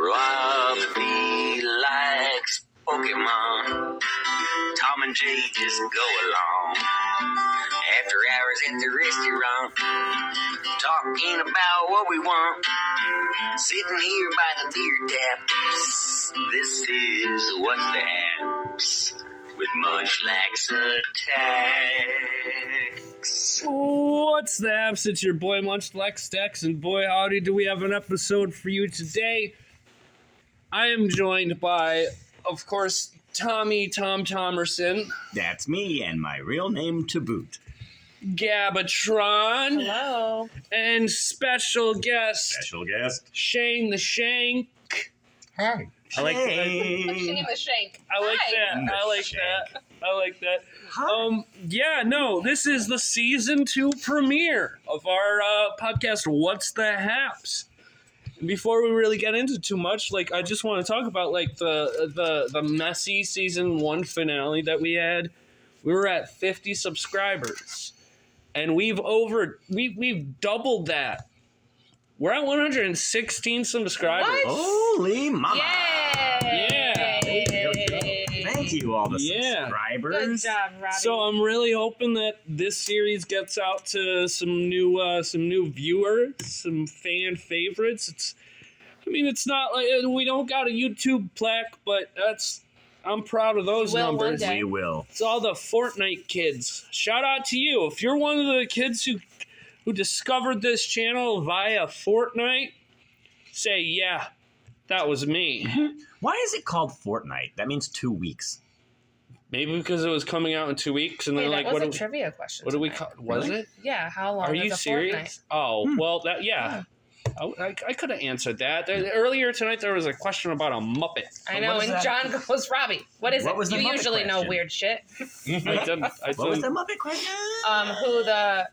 Robbie likes Pokemon. Tom and Jay just go along. After hours at the restaurant, talking about what we want. Sitting here by the beer taps. This is What's the Haps with Munchlax Attacks. What's the Haps? It's your boy Munchlax Attacks, and boy howdy do we have an episode for you today. I am joined by, of course, Tom Thomerson. That's me, and my real name to boot. Gabatron. Hello. And special guest. Shane the Shank. Hi. I like Shane the Shank. I like Hi. that. I like that. Yeah, no, this is the season 2 premiere of our podcast, What's the Haps? Before we really get into too much, I just want to talk about the messy season 1 finale that we had. We were at 50 subscribers, and we've doubled that. We're at 116 subscribers. What? Holy mama! Yeah. Thank you, all the subscribers. Good job, Robbie. So I'm really hoping that this series gets out to some new viewers, some fan favorites. It's not like we don't got a YouTube plaque, but I'm proud of those numbers. We will. It's all the Fortnite kids. Shout out to you. If you're one of the kids who discovered this channel via Fortnite, say, yeah, that was me. Why is it called Fortnite? That means 2 weeks. Maybe because it was coming out in 2 weeks, and hey, they're that like, was "What a trivia question. do we tonight. call? Was Really? it? Yeah, how long? Are is you a serious? Fortnite? Oh, well, that yeah. I could have answered that. Earlier tonight, there was a question about a Muppet. I know, What is and that? John goes, Robbie, what is What it? was the You Muppet usually know question? weird shit. What was the Muppet question?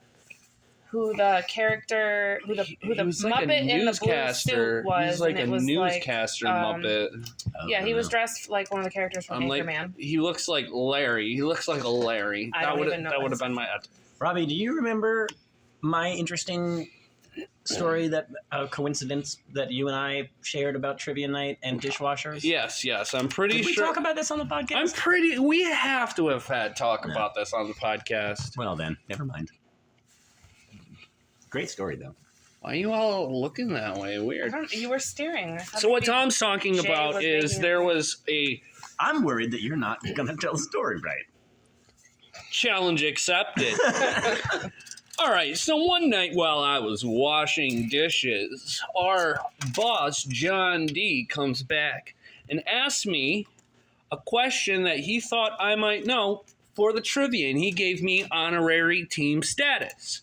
Who the character, who the He was Muppet like a in the blue newscaster. suit was, He's like and a it was newscaster Muppet. yeah, he was dressed like one of the characters from I'm like, Anchorman. he looks like Larry. He looks like a Larry. I don't even know That would have his- been my. Robbie, do you remember my interesting story that coincidence that you and I shared about trivia night and dishwashers? Yes. I'm pretty Did we sure. talk about this on the podcast? We have to have had talk about this on the podcast. Well then, never mind. Great story though. Why are you all looking that way? Weird. You were staring. I thought So what maybe Tom's talking Jay about was is making there a- was a I'm worried that you're not going to tell the story right. challenge accepted. All right, so one night while I was washing dishes, our boss, John D., comes back and asks me a question that he thought I might know for the trivia, and he gave me honorary team status.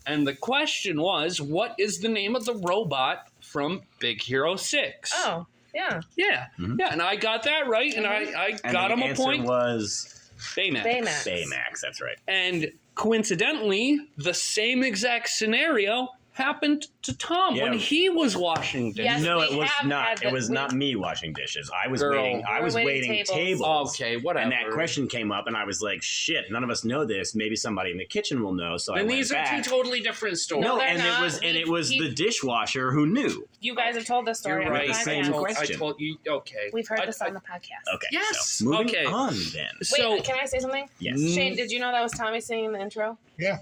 And the question was, what is the name of the robot from Big Hero 6? Oh, yeah. Yeah, yeah, and I got that right, and I And got the him a answer point. was Baymax. Baymax, that's right. And coincidentally, the same exact scenario happened to Tom Yeah. when he was washing dishes. Yes, No, we it was have not. had It was the- not me washing dishes. I was Girl. waiting. I We were was waiting waiting tables. tables. Okay, whatever. And that question came up, and I was like, "Shit! None of us know this. Maybe somebody in the kitchen will know." So I And went these are back. two totally different stories. No, No, they're and not. it was the dishwasher who knew. You guys have told this story You're on right. the the same podcast. question. I told you. Okay. We've heard I- this on the podcast. Okay. Yes, So moving okay. on then. So, Wait, can I say something? Yes. Shane, did you know that was Tommy singing the intro? Yeah.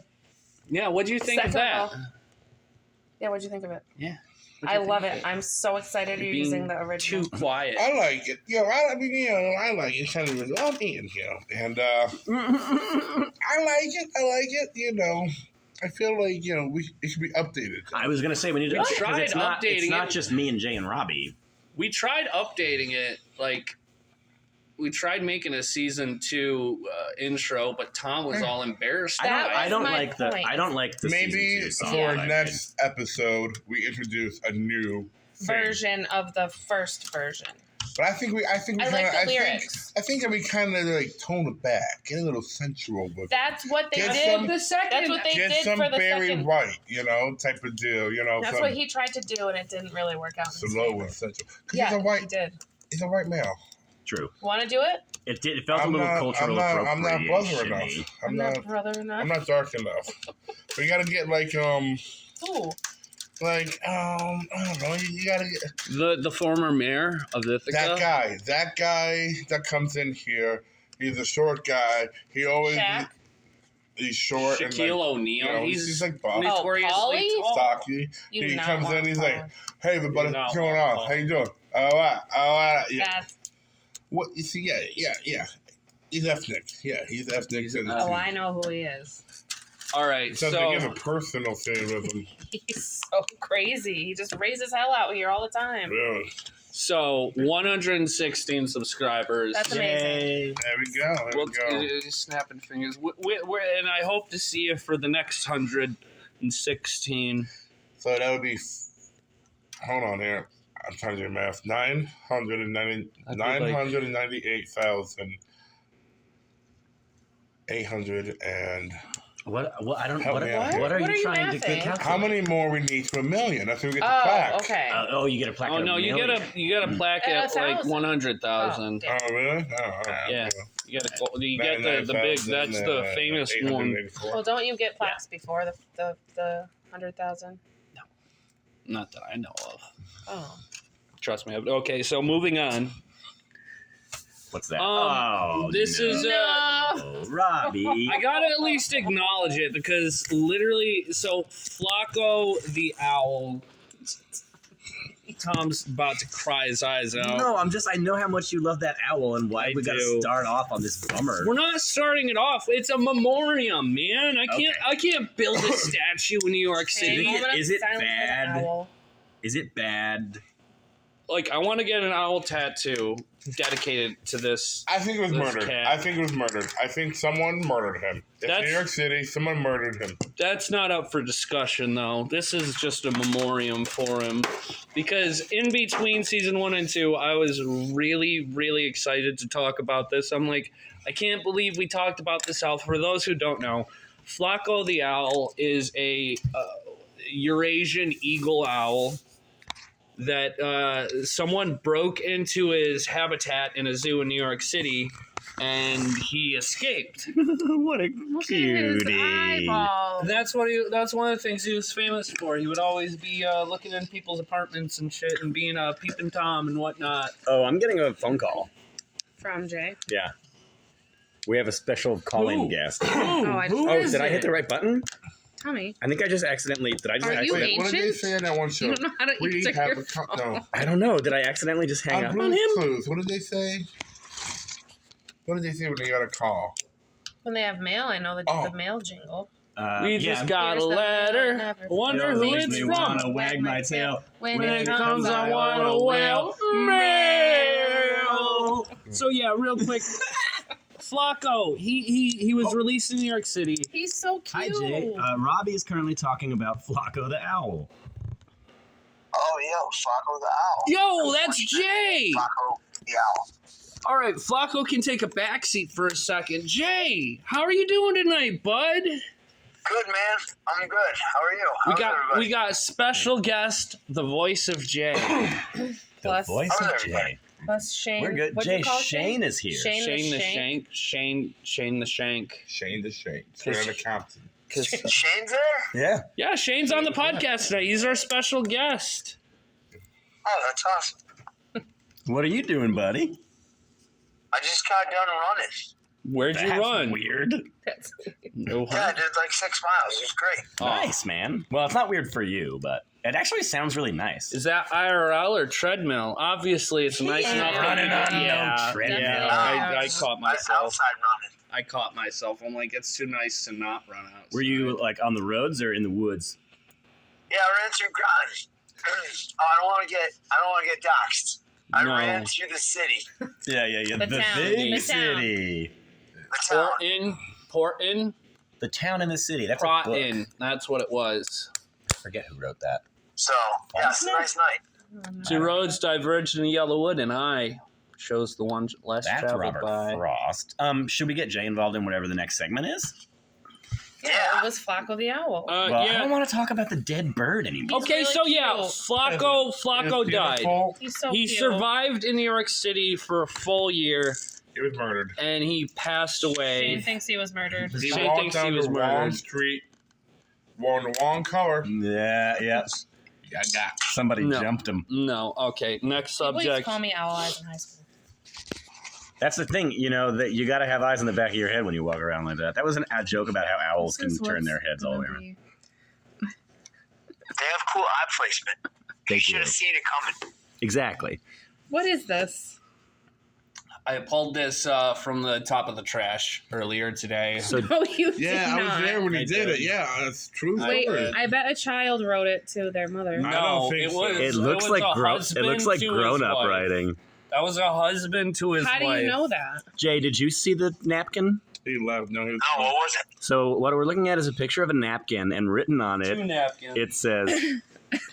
yeah, what'd you think of Second that? of all- Yeah, what'd you think of it? Yeah. I love it. I'm so excited you're Being using the original. Too quiet. I like it. I like it. Kind of I'm eating, and I like it. I feel like it should be updated. I was gonna say we need to. We 'cause tried it's not. It's updating not it. just me and Jay and Robbie. We tried updating it, we tried making a season 2 intro, but Tom was all embarrassed. That I was don't my like the. point. I don't like the Maybe season 2 song. for but I next episode we introduce a new thing. Version of the first version. But I think we I like the lyrics. I think that we kind of tone it back, get a little sensual with it. That's what they Get did. some- The second. That's what they Get did some for the Barry second. White, type of deal. That's some what he tried to do, and it didn't really work out. in his slow favor. and sensual. Because Yeah, he's a white, he did. he's a white male. True. Want to do it? It did. It felt a little cultural I'm not buzzer appropriation. enough. I'm not brother enough. I'm not dark enough. We gotta get Ooh. Like, I don't know. You gotta get The former mayor of Ithaca. that guy that comes in here. He's a short guy. He always Shaq? he's short and Shaquille like, O'Neal. you know, he's like buff, notoriously Pauly? tall. stocky. You do He not comes want in. He's Pauly. like, "Hey, everybody, You do not what's going want on? Pauly. How you doing? Yeah. That's, What you see? Yeah. He's ethnic. Yeah, he's ethnic. He's and oh, I know who he is. All right, it sounds like you so have a personal thing with him. He's so crazy. He just raises hell out here all the time. Yeah. 116 subscribers. That's amazing. There we go. There we go. Snapping fingers. And I hope to see you for the next 116. So that would be. Hold on here. I'm trying to do math. 998,800 and. What? I don't. Help What, me out what are here. you What are you trying to mathing? calculate? How many more we need to 1,000,000? That's when we get the Oh, plaque. okay. You get a plaque. Oh of no, you get million. a plaque At at like 1,000. 100,000. Oh, Oh, really? Oh, all right. Yeah. Okay. You get the big. That's the famous one. 884. Well, don't you get plaques before the 100,000? Not that I know of. Oh. Trust me. Okay, so moving on. What's that? This is Oh, Robbie. I gotta at least acknowledge it because literally, so Flacco the owl. Tom's about to cry his eyes out. No, I know how much you love that owl and why I we gotta do. start off on this bummer. We're not starting it off. It's a memoriam, man. I can't build a statue in New York Okay, City. moment of Is it silence for the bad? owl. Is it bad? Like, I want to get an owl tattoo dedicated to this. I think it was This murdered. cat. I think it was murdered. I think someone murdered him. It's That's- New York City. Someone murdered him. That's not up for discussion, though. This is just a memoriam for him. Because in between season 1 and 2, I was really, really excited to talk about this. I'm like, I can't believe we talked about this owl. For those who don't know, Flacco the owl is a Eurasian eagle owl that someone broke into his habitat in a zoo in New York City, and he escaped. What a Look at his eyeball. That's one of the things he was famous for. He would always be looking in people's apartments and shit, and being a peeping Tom and whatnot. Oh, I'm getting a phone call. From Jay. Yeah. We have a special call-in Who? guest. I just Oh, did I hit the right button? Tell me. I think I just accidentally. Did I just Are you accidentally? What did they Ancient? say in that one show? You don't know how to We answer have your a phone. no. I don't know. Did I accidentally just hang On up on Blue's him? Clues, what did they say? What did they say when they got a call? When they have mail, I know the Oh. mail jingle. We yeah. just got Here's a the letter. never- Wonder who Makes it's me from. wanna wag my tail. When When it comes, I want a whale. Mail. So yeah, real quick, Flacco. He was released in New York City. He's so cute. Hi, Jay. Robbie is currently talking about Flacco the owl. Oh, yo, Flacco the Owl. Yo, that's Jay. Flacco the Owl. All right, Flacco can take a backseat for a second. Jay, how are you doing tonight, bud? Good, man. I'm good. How are you? How's everybody? We got special guest, the voice of Jay. The voice How's of everybody? Jay. Plus Shane. We're good. What'd you Jay, call Shane is here. Shane Shane the Shank. Shank. Shane the Shank. Shane the Shane. Straight out of Compton. 'Cause- Shane's there? Yeah. yeah, Shane's on the podcast tonight. He's our special guest. Oh, that's awesome. What are you doing, buddy? I just got done running. Where'd you That's run? weird. That's No, Yeah, I did like 6 miles. It was great. Oh. Nice, man. Well, it's not weird for you, but it actually sounds really nice. Is that IRL or treadmill? Obviously, it's nice Yeah. enough. Running on no yeah, treadmill. yeah. I caught myself. Outside running. I caught myself. I'm like, it's too nice to not run out. Were you like on the roads or in the woods? Yeah, I ran through grind. Oh, I don't want to get doxxed. I No. ran through the city. Yeah. The town. big The town. city. The town. Portland, The town in the city. That's a book. Proton. That's what it was. I forget who wrote that. So, yeah, it's a nice night. Two roads diverged in Yellowwood, and I chose the one less That's traveled Robert by. Frost. Should we get Jay involved in whatever the next segment is? Yeah, it was Flacco the Owl. Well, I yeah. don't want to talk about the dead bird anymore. Okay, He's so really yeah, cute. Flacco It's died. beautiful. He's so He cute. survived in New York City for a full year, He was murdered. and he passed away. Shane thinks he was murdered. He Shane walked thinks he down was the wrong murdered. street, wore the wrong color. Yeah. Somebody No. jumped him. No. Okay. Next People used to subject. call me Owl Eyes in high school. That's the thing, that you got to have eyes in the back of your head when you walk around like that. That was a joke about how owls can turn their heads all the way around. They have cool eye placement. You should have seen it coming. Exactly. What is this? I pulled this from the top of the trash earlier today. So Oh, you did Yeah, I was not. there when he I did did. it. Yeah, that's true. Wait, story. I bet a child wrote it to their mother. I No, don't think it so. was. it looks was like a it husband looks like to his grown up wife. writing. That was a husband to his How do wife. you know that? Jay, did you see the napkin? He left. No, he was. No, what was it? So what we're looking at is a picture of a napkin, and written on Two it, napkins. it says,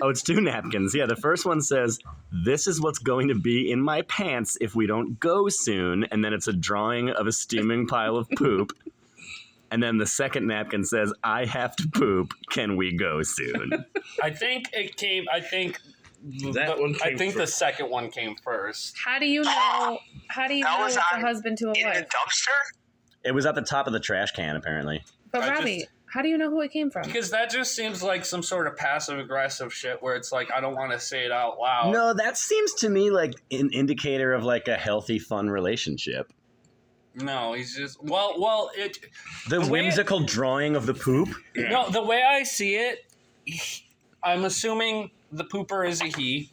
"Oh, it's 2 napkins." Yeah, the first one says, "This is what's going to be in my pants if we don't go soon," and then it's a drawing of a steaming pile of poop. And then the second napkin says, "I have to poop. Can we go soon?" I think it came. I think That one I came think the first. second one came first. How do you know? How do you That know was it's a on- husband to a In the wife? dumpster? It was at the top of the trash can, apparently. But I Robbie, just- how do you know who it came from? Because that just seems like some sort of passive aggressive shit where it's like I don't want to say it out loud. No, that seems to me like an indicator of like a healthy, fun relationship. No, he's just well. It The way whimsical drawing of the poop. no. The way I see it, I'm assuming the pooper is a he.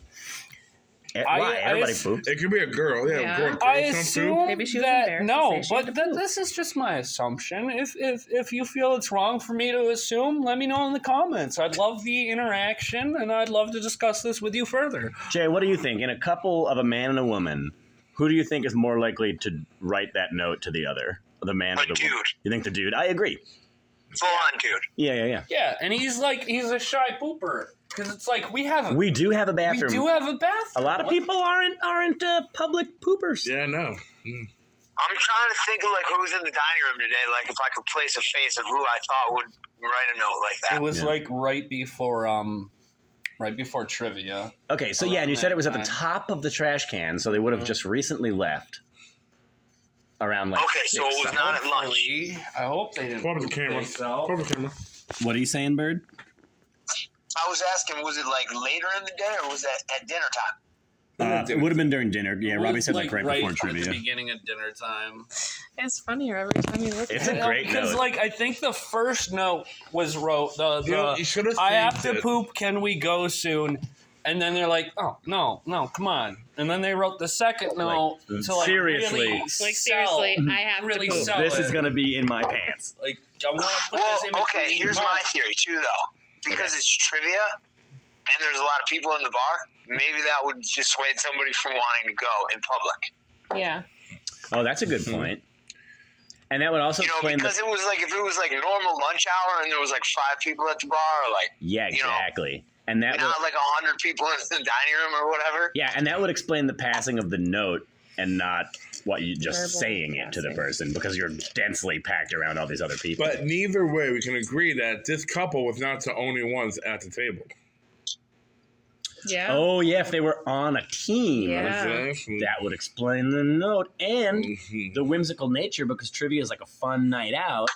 Why? Everybody ass- poops. It could be a girl. Yeah, Yeah. girl. I Some assume Maybe she was that embarrassed to no, say she but had to poop. this is just my assumption. If you feel it's wrong for me to assume, let me know in the comments. I'd love the interaction, and I'd love to discuss this with you further. Jay, what do you think? In a couple of a man and a woman, who do you think is more likely to write that note to the other? The man or A the dude. woman? You think the dude? I agree. Full on, dude. Yeah. Yeah, and he's a shy pooper because it's like we have We do have a we bathroom. do have a bathroom. A lot of What- people aren't public poopers. Yeah, no. I'm trying to think of like who's in the dining room today. Like if I could place a face of who I thought would write a note like that. It was Yeah. like right before trivia. Okay, so yeah, and you said it was at the Time. top of the trash can, so they would have just recently left. Around like. Okay, so it was 6, not at lunch. Hopefully- I hope they didn't. Pull up the poop camera. themselves. Pull up the camera. What are you saying, Bird? I was asking, was it like later in the day or was that at dinner time? It would have been during dinner. Yeah, It Robbie was, said like right before at trivia. the beginning of dinner time. It's funnier every time you look It's at a it. great Because note. like I think the first note was wrote You should have. I have to saved it. poop. Can we go soon? And then they're like, oh no, come on. And then they wrote the second note to like seriously. really Like sell, seriously, I have really to poop. sell This it. is gonna be in my pants. Like I want to put Well, this in okay, between here's bars. my theory too, though. Because it's trivia and there's a lot of people in the bar, maybe that would dissuade somebody from wanting to go in public. Yeah. Oh, that's a good point. And that would also You know, explain because the. it was like if it was like normal lunch hour and there was like 5 people at the bar, or like Yeah, you know, exactly. And that would, not like 100 people in the dining room or whatever. yeah, and that would explain the passing of the note and not what you just Verbal saying it to the passing. person because you're densely packed around all these other people. But neither way, we can agree that this couple was not the only ones at the table. Yeah. Oh yeah, if they were on a team, Yeah. Exactly. that would explain the note and Mhm. the whimsical nature because trivia is like a fun night out.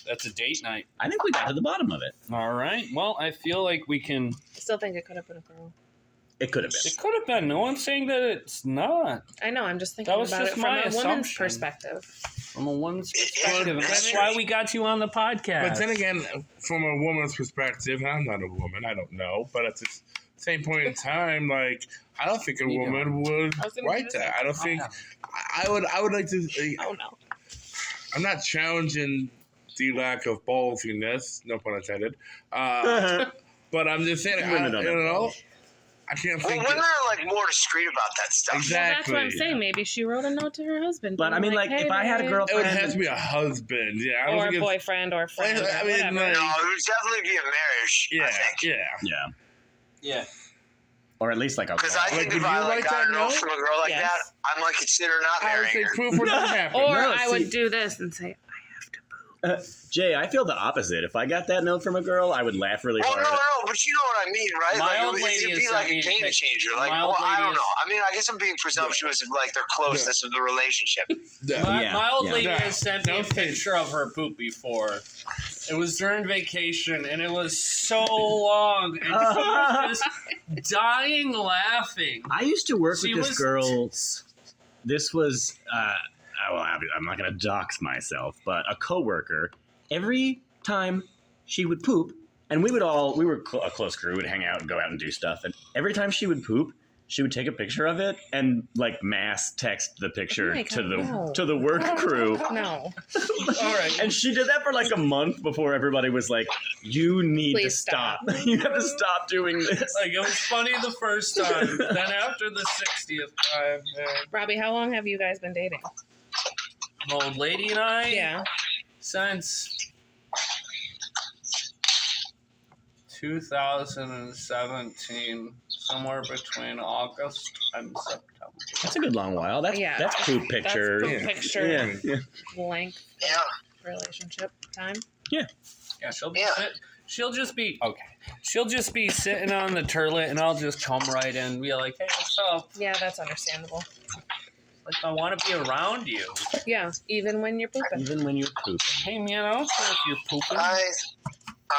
That's a date night. I think we got to the bottom of it. All right. Well, I feel like we can. I still think it could have been a girl. It could have been. It could have been. No one's saying that it's not. I know. I'm just thinking That was about just it from my a woman's assumption. perspective. From a woman's Yeah, perspective. And that's mystery. why we got you on the podcast. But then again, from a woman's perspective, I'm not a woman. I don't know. But at the same point in time, like I don't think a You woman would I was gonna write do that. I don't think. know. I would like to. Oh no. I'm not challenging the lack of ballsiness, no pun intended. Uh-huh. But I'm just saying, Women don't have know, balls. I can't Well, think. women are like more discreet about that stuff. Exactly. Well, that's what I'm saying. Maybe she wrote a note to her husband. But I mean, being like, hey, if I had a babe, girl- It would have to be a husband. Yeah, I don't or think a it's. boyfriend or friend, I or mean, whatever. like- No, it would definitely be a marriage, I Yeah, think. yeah. Yeah. Yeah. Or at least like a. Because I Like, think would if you I like got that a note note? from a girl like Yes. that, I might consider not I would marrying say her. proof would not happen. Or No, I see- would do this and say, Jay, I feel the opposite. If I got that note from a girl, I would laugh really Well, hard. no, but you know what I mean, right? My like, old it lady would has be like sent me a a game pic- changer. Like, my well, old I lady don't is- know. I mean, I guess I'm being presumptuous of like their closeness of the relationship. Yeah. My, Yeah, my old yeah. lady Yeah. has sent me a Don't say- picture of her poop before. It was during vacation, and it was so long, and she was just dying laughing. I used to work She with this was- girl. This was, well, I'm not going to dox myself, but a coworker. Every time she would poop, and we were a close crew, would hang out and go out and do stuff, and every time she would poop, she would take a picture of it and like mass text the picture Oh my to God, the no. to the work crew. No. All right. And she did that for like a month before everybody was like, "You need to Please stop. stop. You have to stop doing this." Like, it was funny the first time. Then after the 60th time, Robbie, how long have you guys been dating? the old lady and I, Yeah. since 2017, somewhere between August and September. That's a good long while. That's poop picture. That's poop picture Yeah. length Yeah. relationship time. Yeah, she'll be Yeah. she'll just be sitting on the turlet, and I'll just come right in and be like, "Hey, what's up? Yeah, that's understandable. Like, I want to be around you. Yeah, even when you're pooping. Even when you're pooping. Hey, man, I don't care if you're pooping." I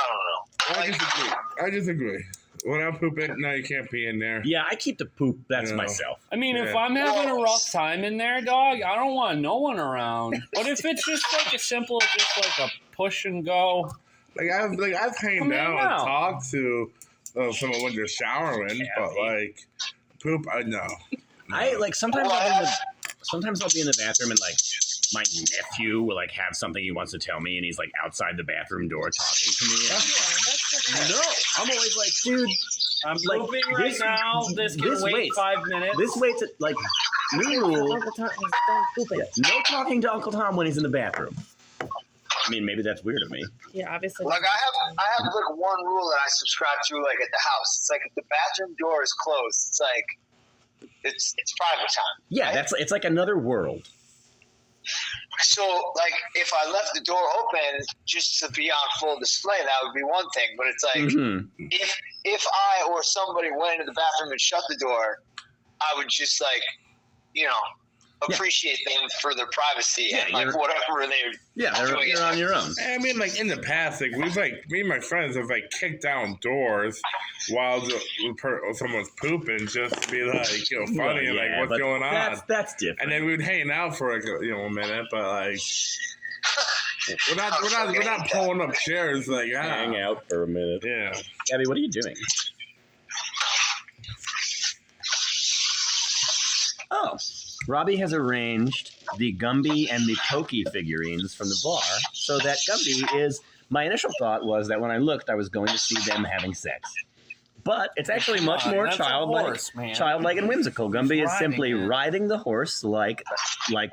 don't know. I disagree. When I'm pooping, no, you can't pee in there. Yeah, I keep the poop. That's No. myself. I mean, if Yeah. I'm having a rough time in there, dog, I don't want no one around. But if it's just like a simple, just like a push and go, I've hanged Come here out now. and talked to someone when they're showering, but like poop, I know. I like sometimes I'll be in the bathroom and like my nephew will like have something he wants to tell me and he's like outside the bathroom door talking to me. And I'm like, no, I'm always like, dude, I'm like, pooping right this- now. This can this wait waits. 5 minutes. this waits at like new rule. Uncle Tom is done pooping. No talking to Uncle Tom when he's in the bathroom. I mean, maybe that's weird of me. Yeah, obviously. Like I have like one rule that I subscribe to like at the house. It's like if the bathroom door is closed, it's like it's private time. Yeah, right? it's like another world. So like if I left the door open just to be on full display, that would be one thing. But it's like Mhm. if I or somebody went into the bathroom and shut the door, I would just like, appreciate them for their privacy and like you're- whatever they're Yeah, doing. you're on your own. I mean, like in the past, like we've like me and my friends have like kicked down doors while someone's pooping, just to be like funny Well, and like yeah, what's but going on. That's different. And then we'd hang out for like a minute, but like we're not pulling up chairs like hang out for a minute. Yeah. Gabby, what are you doing? Oh, Robbie has arranged the Gumby and the Pokey figurines from the bar so that Gumby is. My initial thought was that when I looked, I was going to see them having sex. But it's actually much Come on, more that's a childlike, horse, man. childlike and whimsical. Gumby is riding simply it. riding the horse like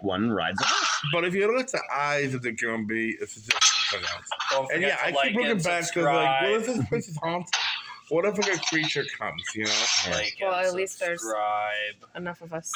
one rides a horse. But if you look at the eyes of the Gumby, it's just something else. Don't And forget yeah, I to like keep looking and back because like, what if subscribe. this place is haunted? What if like a creature comes? Like Well, and at least there's- subscribe. Enough of us.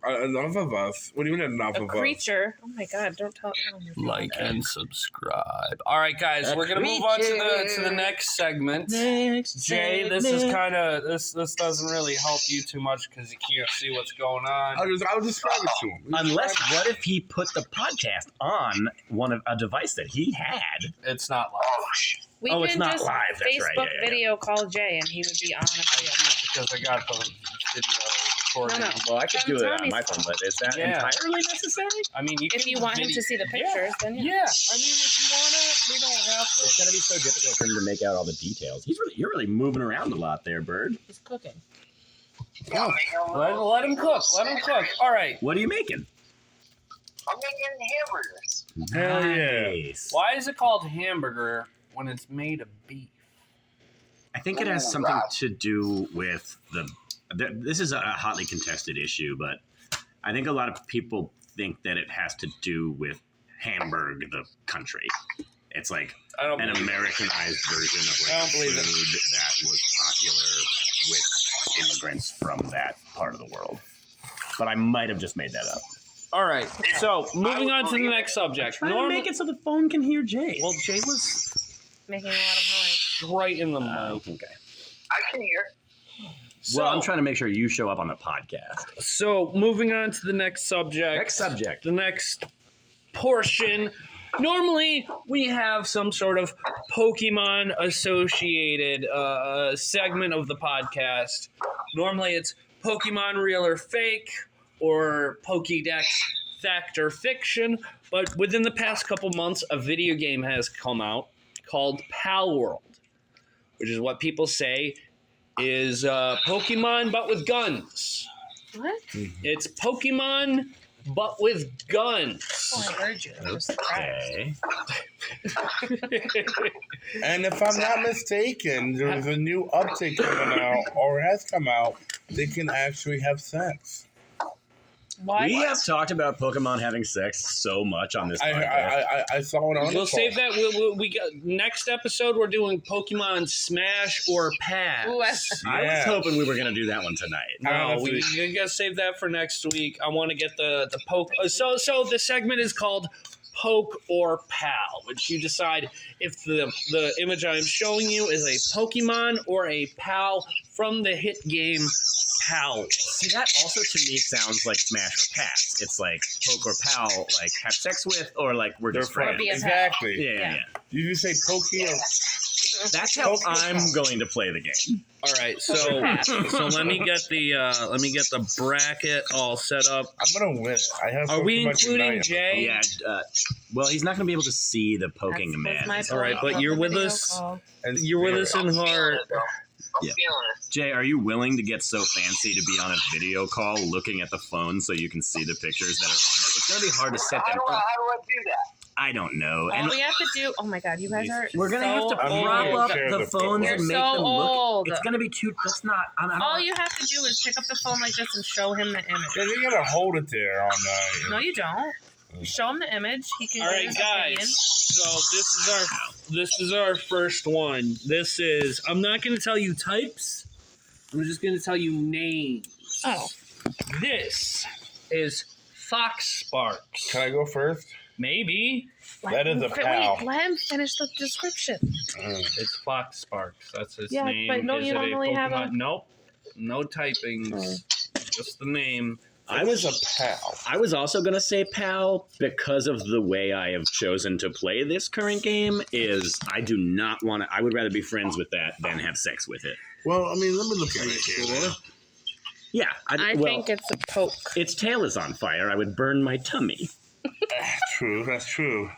Enough of us. What do you mean enough A of creature. Oh my God! Don't tell. Oh my Like God. and subscribe. All right, guys, A we're gonna move on to the creature. next segment. Next Jay, this is kind of this doesn't really help you too much because you can't see what's going on. I'll describe it to him. Unless, what if he put the podcast on a device that he had? It's not live We Oh, can it's not just live, that's Facebook right, yeah. video call Jay, and he would be on a video. because I got the video recording. No. Well, I could do it on Tommy's my phone, but is that Yeah. entirely necessary? I mean, you If can you want him video- to see the pictures, then yeah. Yeah, I mean, if you wanna, we don't have to. It's gonna be so difficult for him to make out all the details. You're really moving around a lot there, Bird. He's cooking. Yeah, Let him cook. Let him cook. All right. What are you making? I'm making hamburgers. Hell yeah. Nice. Why is it called hamburger when it's made of beef? I think it has something to do with this is a hotly contested issue, but I think a lot of people think that it has to do with Hamburg, the country. It's like I don't an believe it. Americanized version of I like don't believe it. food that was popular with immigrants from that part of the world. But I might have just made that up. All right. So moving on to the next subject. Try to make it so the phone can hear Jay. Well, Jay was Making a lot of noise. right in the mic. Okay. I can hear. Well, I'm trying to make sure you show up on the podcast. So moving on to the next subject. Next subject. The next portion Normally, we have some sort of Pokemon associated segment of the podcast. Normally, it's Pokemon Real or Fake or Pokédex Fact or Fiction. But within the past couple months, a video game has come out called Pal World, which is what people say is Pokemon but with guns. What? It's Pokemon but with guns. Oh, I heard you. I was surprised. Okay. And if I'm not mistaken, there's a new update coming out, or has come out. They can actually have sex. Why? We have talked about Pokemon having sex so much on this podcast. I saw it on We'll the save that. We got next episode. We're doing Pokemon Smash or Pass. Ooh, I was hoping we were going to do that one tonight. No, we gotta save that for next week. I want to get the poke. So the segment is called Poke or Pal, which you decide if the image I'm showing you is a Pokemon or a pal from the hit game Pal. See, that also to me sounds like Smash or Pass. It's like poke or pal, like have sex with, or like we're just friends. be a pal. Exactly. Yeah. Did you say pokey or That's how I'm going to play the game. All right, so let me get the bracket all set up. I'm gonna win it. I have. Are we Pokemon including Unite. Jay? Yeah. Well, he's not going to be able to see the poking That's man. my All right, point but you're of the with video us. call. And You're with us spirit. in heart. I'm Yeah. feeling it. Jay, are you willing to get so fancy to be on a video call looking at the phone so you can see the pictures that are on it? It's going to be hard to set How them do I up. do that? I don't know. All And we have to do. Oh my God, you guys are. we're going to have to so I'm prop gonna up share the the phones phone. and You're make so them look. old. It's going to be too. That's not. I don't All you have to do is pick up the phone like this and show him the image. Yeah, you gotta hold it there all night. No, you don't. You show him the image. He can. All give right, his guys. opinion. So this is our first one. This is. I'm not going to tell you types. I'm just going to tell you names. Oh. This is Fox Sparks. Can I go first? Maybe That is a pal. Wait, let him finish the description. it's Fox Sparks. That's his Yeah, name. but don't Is you it a normally have Pokemon? a- Nope. No typings. Just the name. I was a pal. I was also going to say pal because of the way I have chosen to play this current game is I do not want to. I would rather be friends with that than have sex with it. Well, I mean, let me look at it here. Yeah, I think it's a poke. its tail is on fire. I would burn my tummy. True, that's true.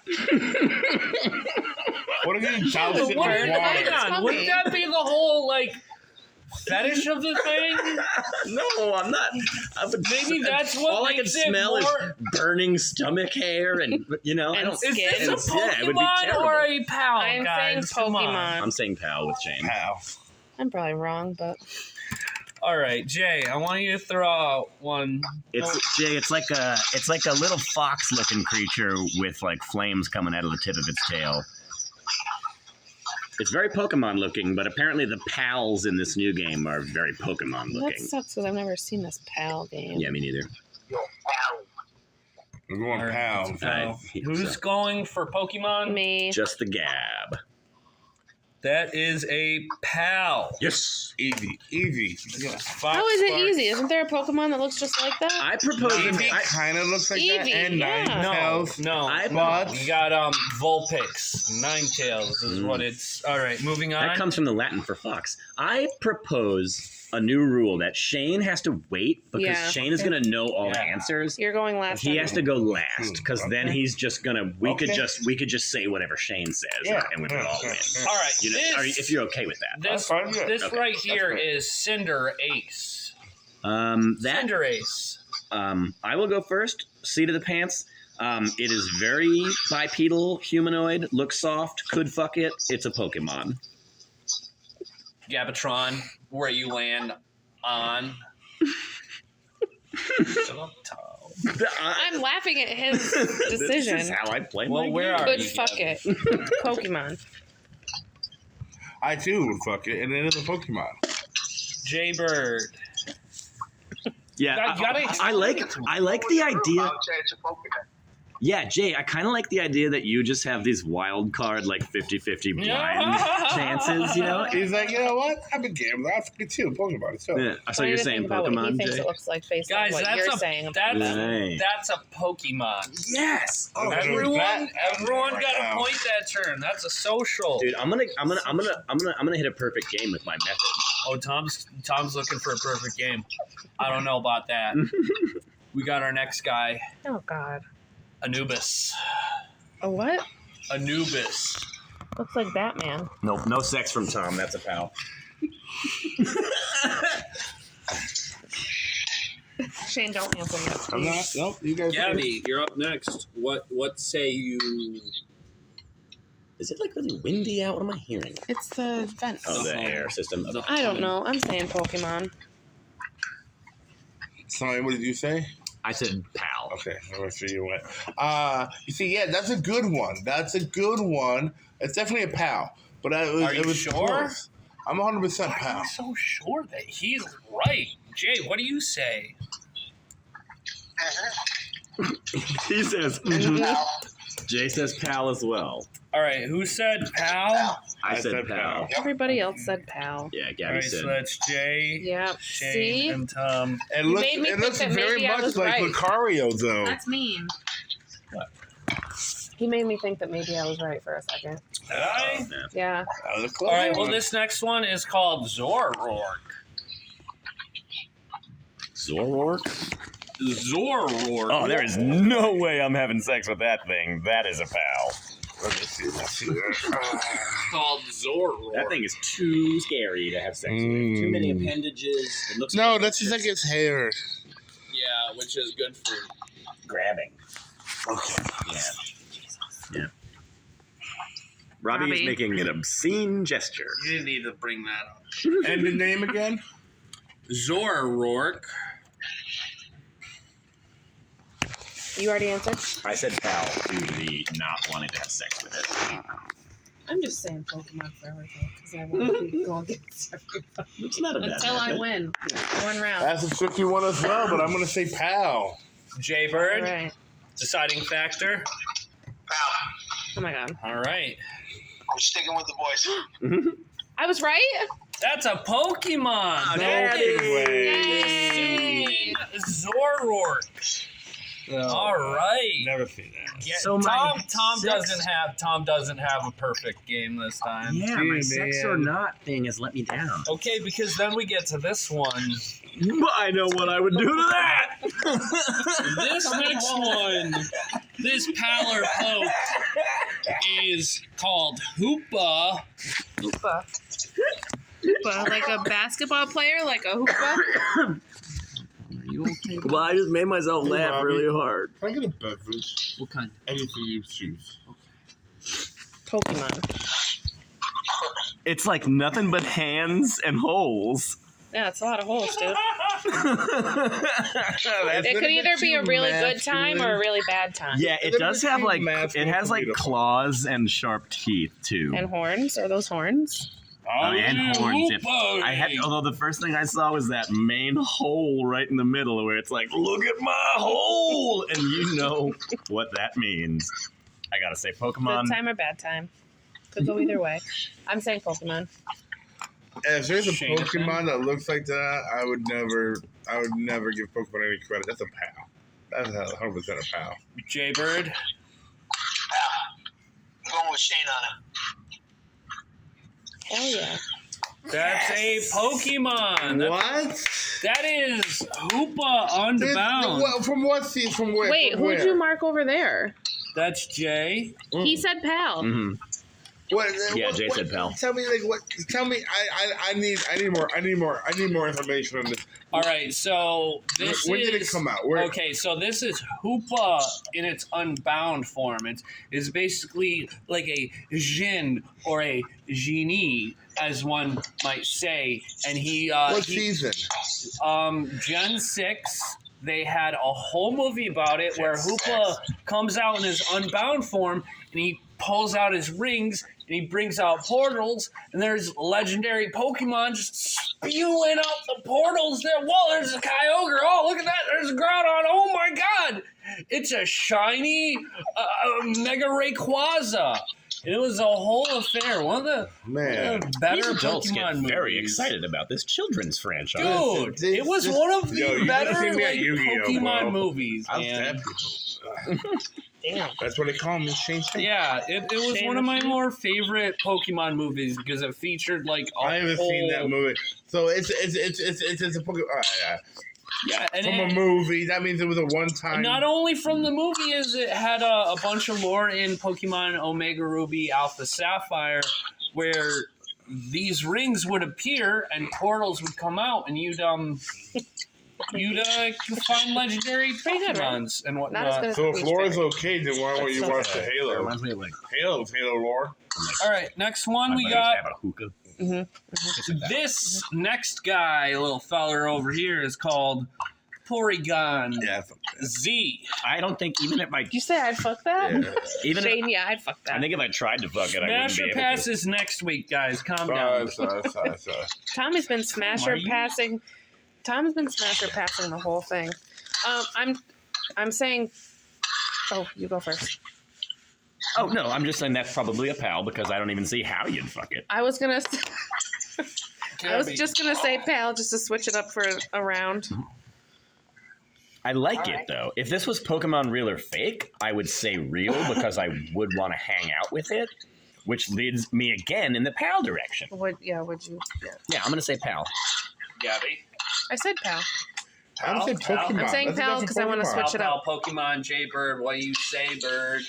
What if you douse it with Hang water? on. Wouldn't that be the whole fetish of the thing? No, I'm not. I would, Maybe that's what all I can makes it smell more- is burning stomach hair, and I And don't. Is skin. this a Yeah, it would be Pokemon terrible. or a pal, I'm guys? saying Come on. Pokemon. I'm saying pal with Shane. Pal. I'm probably wrong, but All right, Jay. I want you to throw out one. It's Jay. It's like a little fox-looking creature with like flames coming out of the tip of its tail. It's very Pokemon looking, but apparently the pals in this new game are very Pokemon that looking. sucks because I've never seen this PAL game. Yeah, me neither. We're going All right. pals. Who's So, going for Pokemon? Me. just the gab? That is a pal. Yes. Easy, easy. Fox How is it Sparks. easy? Isn't there a Pokemon that looks just like that? I propose. Eevee I, kind of looks like that, Eevee, and yeah. Ninetales. No, But you got Vulpix, Ninetales is what it's. All right, moving on. that comes from the Latin for fox. I propose a new rule that Shane has to wait because Yeah. Shane is going to know all the Yeah. answers. You're going last. He time. has to go last because then Okay. he's just gonna. We could Okay. just say whatever Shane says, Yeah. and we would all win. All right, You know, if you're okay with that. this That's fine, yeah. this Okay, right that's here fine. is Cinder Ace. That Cinder Ace. I will go first. Seat of the pants. It is very bipedal, humanoid, looks soft, could fuck it. It's a Pokemon. Gabatron, where you land on. I'm laughing at his decision. This is how I play Well, my where game. are Good you? fuck it. Pokemon. I too would fuck it, and it is a Pokemon. Jaybird. Yeah, You gotta I like the idea. I would say it's a Pokemon. Yeah, Jay, I kind of like the idea that you just have these wild card, like 50-50 blind chances, you know? He's like, you know what? I've been gambling. I forget too. Pokemon. So. Yeah. So you're saying about what he Pokemon, thinks Jay? it looks like based on Guys, what that's you're a saying. Right. that's a Pokemon. Yes. Oh, Everyone that- got to wow. point that turn. That's a social. Dude, I'm gonna hit a perfect game with my method. Oh, Tom's looking for a perfect game. I don't know about that. We got our next guy, Oh God. Anubis. A what? Anubis. Looks like Batman. Nope, no sex from Tom. That's a pal. Shane, don't answer that. I'm not. Nope. You guys. Gabby, you're up next. What say you? Is it like really windy out? What am I hearing? It's the vent. Oh, the air system. The- I don't know. I'm saying Pokemon. Sorry, what did you say? I said pal. Okay, I'm sure you went. You see, yeah, that's a good one. That's a good one. It's definitely a pal. But Are you it was sure? close. I'm 100% Why are pal. you so sure that he's right? Jay, what do you say? He says, Pal. Jay says pal as well. All right, who said pal? I said said pal. pal. Everybody else said pal. Yeah, All Gabby right, said. so that's Jay, Yep. Shane, See? and Tom. It You looks, made me it think looks that very maybe I much was like right. Lucario, though. That's mean. He made me think that maybe I was right for a second. Did I? Yeah. That was All right, well, close. this next one is called Zorork. Zorork? Zorork. Oh, there is no way I'm having sex with that thing. That is a pal. Let me see. Let's see. Ah. Called Zorork. That thing is too scary to have sex with. Too many appendages. It looks No, like that's it's just like his hair. Yeah, which is good for grabbing. Okay. Yeah. Yeah. Robbie is Robbie. making an obscene gesture. You didn't need to bring that up. And the name again? Zorork. You already answered? I said pal due to the not wanting to have sex with it. I'm just saying Pokemon for everything because I want to be going against everybody. It's not a bad Until I method. win. One round. That's a tricky one as well, but I'm going to say pal. Jay All Bird. right. Deciding factor. Pal. Oh my God. All right. I'm sticking with the boys. I was right? That's a Pokemon. Oh, That no is Yay! Zorork. All right. Never seen that. Yeah, So my Tom sex- doesn't have a perfect game this time. Yeah, my Gee, sex man. or not thing has let me down. Okay, because then we get to this one. I know what I would do to that. This next one, this Pal or Poke, is called Hoopa. Hoopa. Hoopa. Like a basketball player? Like a hoopa? Well, I just made myself laugh Robbie. really hard. Can I get a beverage? What kind? Anything you choose. Pokemon. It's like nothing but hands and holes. Yeah, it's a lot of holes, dude. That's It could either be a really good time or a really bad time. Yeah, it It's does a have bit like masculine it has like beautiful. claws and sharp teeth too. And horns? Are those horns? Oh, and horns. If- Hoopa. I had, although the first thing I saw was that main hole right in the middle, where it's like, "Look at my hole," and you know what that means. I gotta say, Pokemon. Good time or bad time? Could go either way. I'm saying Pokemon. If there's a Shane, Pokemon that looks like that, I would never give Pokemon any credit. That's a pal. That's 100% a pal. Jay Bird. I'm going with Shane on it. Hell yeah. That's a Pokemon. What? That is Hoopa Unbound. Well, from what season? From where? Wait, from who'd where? you mark over there? That's Jay. He said pal. Mhm. What, Yeah, what- Jay what- said pal. Tell me, like, what? Tell me. I need more information on this. All right, so this When is. did it come out? Where? Okay, so this is Hoopa in its unbound form. It's basically like a Jin or a genie, as one might say. And What season? Gen 6, they had a whole movie about it where Hoopa comes out in his unbound form and he pulls out his rings and he brings out portals, and there's legendary Pokemon just spewing out the portals there. Whoa, there's a Kyogre. Oh, look at that. There's a Groudon. Oh, my God. it's a shiny Mega Rayquaza. It was a whole affair. One of Man. the better These adults Pokemon get movies. very excited about this children's franchise. Dude, it was one of the Yo, you better gotta see me at like, Yu-Gi-Oh, Pokemon bro. movies, I'll man. stab people. Damn. That's what they call me, Shane. Yeah, it was one of my more favorite Pokemon movies because it featured like a I haven't whole, seen that movie. So it's a Pokemon. Yeah, and From a it, movie, that means it was a one-time. not only from the movie is it had a bunch of lore in Pokemon Omega Ruby, Alpha Sapphire, where these rings would appear and portals would come out, and you'd find legendary Pokemons and Not as whatnot. good as So if Peach Laura's Berry. okay, then why won't you That's watch so the sad. Halo? Reminds me of like Halo lore. All right, next one my we buddy used to got. have a hookah. This next guy, little feller over here, is called Porygon Yeah. Z. I don't think even if I Did you say I'd fuck that? even if, Shane, yeah, I'd fuck that. I think if I tried to fuck it, I wouldn't be Smasher able to. passes next week, guys. Calm down. Sorry. Tommy's been smasher are you? passing. Tom's been smasher passing the whole thing. I'm saying. Oh, you go first. Oh no, I'm just saying that's probably a pal because I don't even see how you'd fuck it. I was gonna. I was Gabby. just gonna say pal, just to switch it up for a round. I like it though. If this was Pokemon real or fake, I would say real because I would want to hang out with it, which leads me again in the pal direction. Would you? Yeah. Yeah, I'm gonna say pal. Gabby. I said pal. I would say Pokemon. I'm saying Let's go pal for 'cause I wanna Pokemon. switch it up. Pokemon, Jaybird, what you say, bird?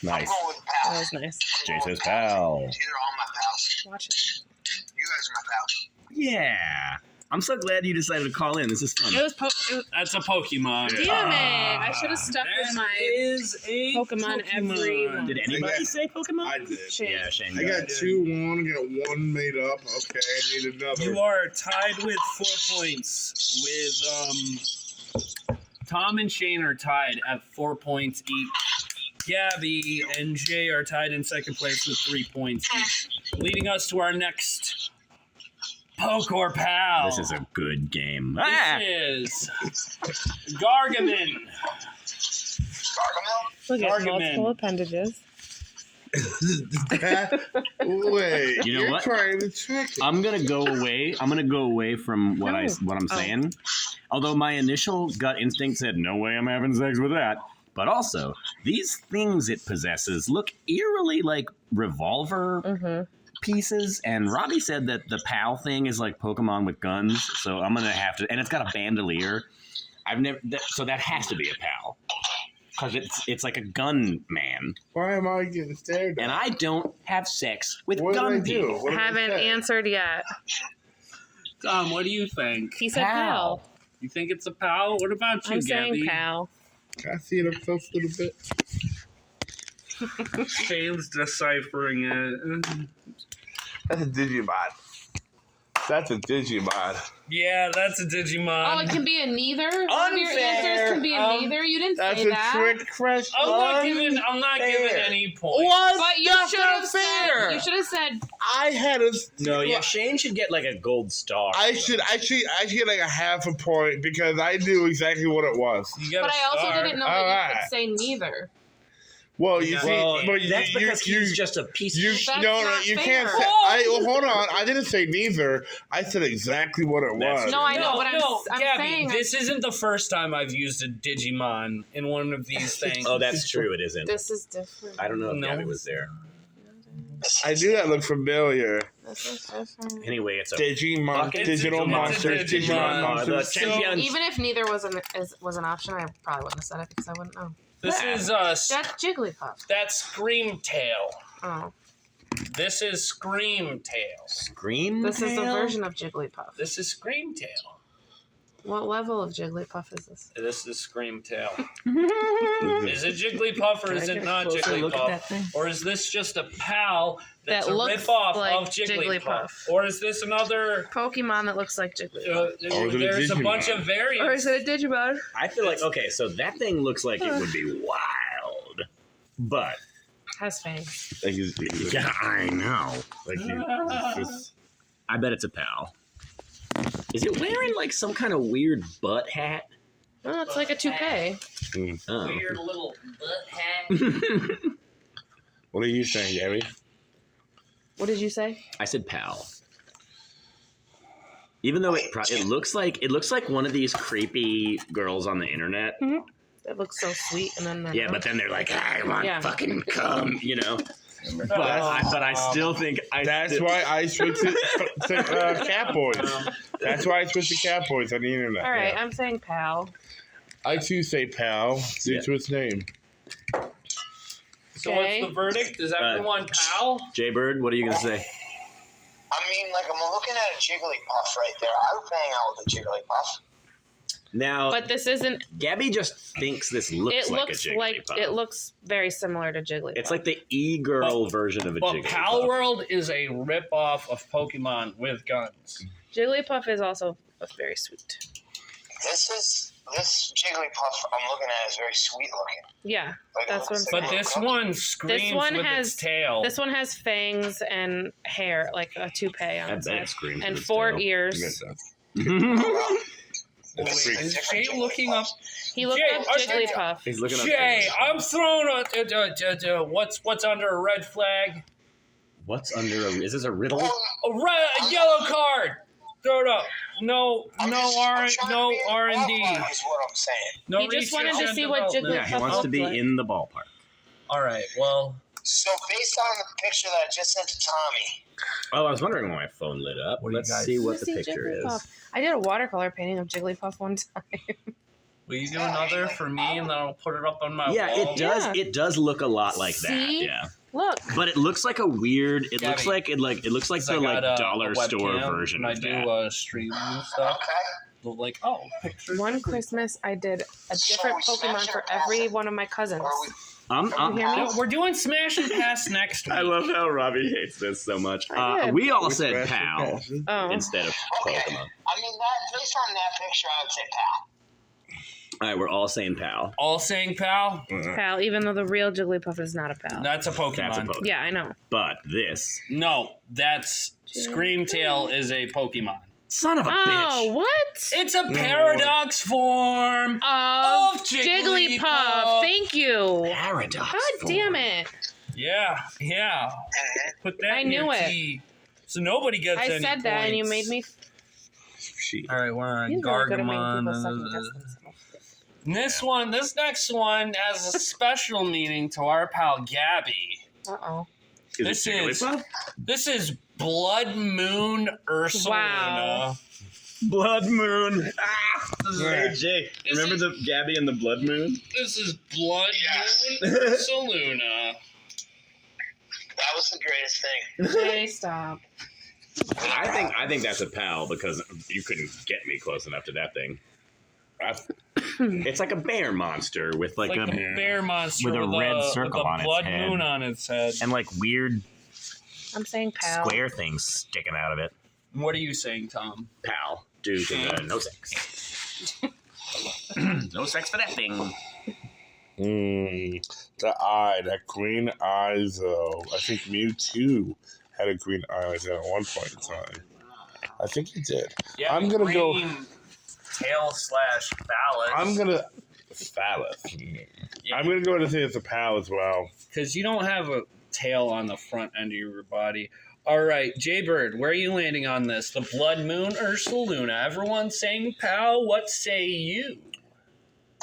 Nice. I'm going with That pals. was nice. Jay says pal. These are all my pals. Watch it. You guys are my pals. Yeah. I'm so glad you decided to call in. This is fun. It was. That's a Pokemon. Damn it! I should have stuck with That my is a Pokemon every one. Did anybody Yeah. say Pokemon? I did. Shane. Yeah, Shane. I got 2-1, got 1 made up. Okay, I need another. You are tied with 4 points. With Tom and Shane are tied at 4 points each. Gabby and Jay are tied in second place with 3 points each, leading us to our next Poke or Pal. This is a good game. This Ah! is Gargamon. Look at Gargamon. multiple appendages. Wait, You know you're what? trying to trick it. I'm gonna go away. I'm gonna go away from what I'm Oh. saying. Although my initial gut instinct said, "No way, I'm having sex with that." But also, these things it possesses look eerily like revolver pieces. And Robbie said that the PAL thing is like Pokemon with guns. So I'm gonna have to. And it's got a bandolier. So that has to be a PAL because it's like a gun man. Why am I getting stared at? And I don't have sex with What did I gun do? people. What did I Haven't say? answered yet. Tom, what do you think? He said pal. You think it's a pal? What about you, I'm Gabby? saying pal. Can I see it up close a little bit? Shane's deciphering it. That's a Digimon. That's a Digimon. Yeah, that's a Digimon. Oh, it can be a neither. One of your answers can be a neither. You didn't That's say a that. trick question. I'm not giving any points. What? But you That's should not have fair. said. You should have said. I had a. No, yeah, Shane should get like a gold star. I should get like a half a point because I knew exactly what it was. You got But a I also star. didn't know All that you right. could say neither. Well, you Well, see, but that's because he's you, just a piece you, of shit. That's no, not you fair. can't say. Hold on. I didn't say neither. I said exactly what it That's was. No, I know, but I'm Gabby, saying. this isn't the first time I've used a Digimon in one of these things. Oh, that's true. It isn't. This is different. I don't know if No. Gabby was there. I knew that looked familiar. This is different. Anyway, it's a Digimon, Fucking digital Digimon. monsters, It's a Digimon Digimon. monsters. The champions. Even if neither was an option, I probably wouldn't have said it because I wouldn't know. This is That's Jigglypuff. that's Screamtail. Oh, This is Screamtail. Scream. this is a version of Jigglypuff. This is Screamtail. What level of Jigglypuff is this? This is Screamtail. Is it Jigglypuff or Can is I it get a not closer look at that Jigglypuff? thing? Or is this just a pal that's That a looks ripoff like of Jigglypuff? Jigglypuff. Or is this another? Pokemon that looks like Jigglypuff. Or is it a There's a Digimon? bunch of variants. it a Digimon? I feel like okay, so that thing looks like it would be wild, but Has fangs. Like it's- yeah, I know. like it's just- I bet it's a pal. Is it wearing like some kind of weird butt hat? Oh, it's like a toupee. Oh. Weird little butt hat. What are you saying, Gabby? What did you say? I said pal. Even though it looks like one of these creepy girls on the internet. It looks so sweet, and then Yeah, but then they're like, I want fucking cum, you know. But I still think That's why I switched to cat boys. That's why I switched to cat boys on the internet. all right, Yeah. I'm saying pal. I too say pal due to its name. So Okay. what's the verdict? Is everyone pal? Jaybird, what are you gonna say? I mean, like, I'm looking at a Jigglypuff right there. I would hang out with a Jigglypuff. Now, But this isn't. Gabby just thinks this looks It like looks a like Jigglypuff. it looks very similar to Jigglypuff. It's like the e-girl version of a But Jigglypuff. Pal World is a rip-off of Pokemon with guns. Jigglypuff is also very sweet. This Jigglypuff I'm looking at is very sweet looking. Yeah, Like, that's what I'm But saying. this one screams one with has- its tail. This one has fangs and hair, like a toupee on I its bet head, it screams. and with its 4 tail. ears. That's freaky. Is Jay looking up? He looked Jay, up are- Jigglypuff. He's looking up. Jay, things. I'm throwing a what's under a red flag? What's under a? Is this a riddle? A yellow card. Throw it up. No R&D. Is what I'm saying. No He just wanted research to and see what development. Yeah, he wants to be Like- in the ballpark. All right. Well, So based on the picture that I just sent to Tommy, Oh, I was wondering why my phone lit up. What do you Let's guys- see what the See picture Jigglypuff. is. I did a watercolor painting of Jigglypuff one time. will you do another for me, and then I'll put it up on my Yeah, wall? it does. Yeah. It does look a lot like that. See? Yeah, Look, but it looks like a weird. It looks Gabby, like it looks like I the got a dollar store webcam, version and of I that. do stream and stuff. okay? Like, pictures. one Christmas I did a different So we Pokemon smash for or pass every it? one of my cousins. Or we, I'm, You hear me? No, we're doing Smash and Pass next week. I love how Robbie hates this so much. I did. We all Which said rest pal passes? Oh, instead of Okay. Pokemon. I mean, that based on that picture, I would say pal. All right, we're all saying pal. All saying pal. pal. Even though the real Jigglypuff is not a pal. That's a Pokemon. That's a Pokemon. Yeah, I know. But this No, that's Screamtail is a Pokemon. son of a Oh, bitch. what? It's a paradox form. Oh, Of Jigglypuff. Jigglypuff. Thank you. Paradox. God damn it. Yeah. Put that I in your knew it. tea. So nobody gets I any said that, and you points. made me. All right, we're on He's really good at making Gargamon. people second guess themselves. This next one has a special meaning to our pal Gabby. Uh-oh. This is Blood Moon Ursuluna. Wow. Blood Moon. Hey, Jay, Is remember the Gabby and the Blood Moon? This is Blood Yes. Moon Ursuluna. That was the greatest thing. Jay, stop. I think that's a pal because you couldn't get me close enough to that thing. It's like a bear monster with like, Like a bear monster with a red circle with a on its blood head. moon on its head. and like weird I'm saying pal. square things sticking out of it. What are you saying, Tom? Pal, due to the no sex. No sex for that thing. The eye, that green eye, though. I think Mewtwo had a green eye like that at one point in time. I think he did. Yeah, I'm gonna go- tail / phallus. I'm gonna phallus. I'm gonna go to say it's a pal as well. because you don't have a tail on the front end of your body. All right, Jaybird, where are you landing on this? The Blood Moon Ursuluna. Everyone saying pal. What say you?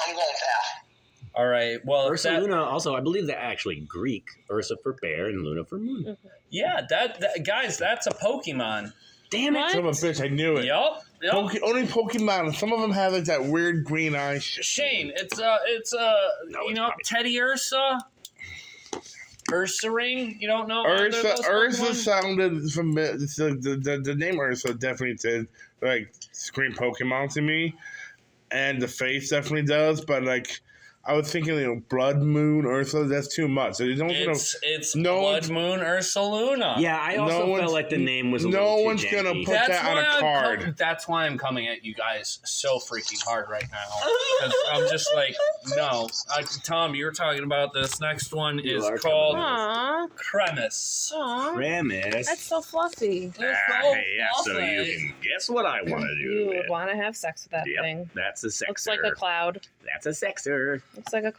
I'm going pal. All right. Well, if Ursa that, Luna, also, I believe they're actually Greek. Ursa for bear and Luna for moon. yeah, that guys, that's a Pokemon. Damn it. What? Son of a bitch, I knew it. Yup. Only Pokemon. Some of them have like that weird green eye shit. Shane, it's No, you it's know, probably- Teddy Ursa, Ursaring. You don't know either of those Ursa Pokemon? sounded from the name Ursa definitely did like scream Pokemon to me, and the face definitely does. But like, I was thinking, Blood Moon Ursa. That's too much. So you don't. It's no Blood one's- Moon Ursaluna. Yeah, I also one's- felt like the name was a no little too one's gonna janky. put that on a card. That's why I'm coming at you guys so freaking hard right now. 'Cause I'm just like, no. Tom, you were talking about this. Next one You is are called Aw. Cremis. Aw. Premise. That's so fluffy. It's Ah, so yeah, so you fluffy. can guess what I want to do. You with would it. want to have sex with that Yep, thing. that's a sexer. Looks like a cloud. That's a sexer. Looks like a.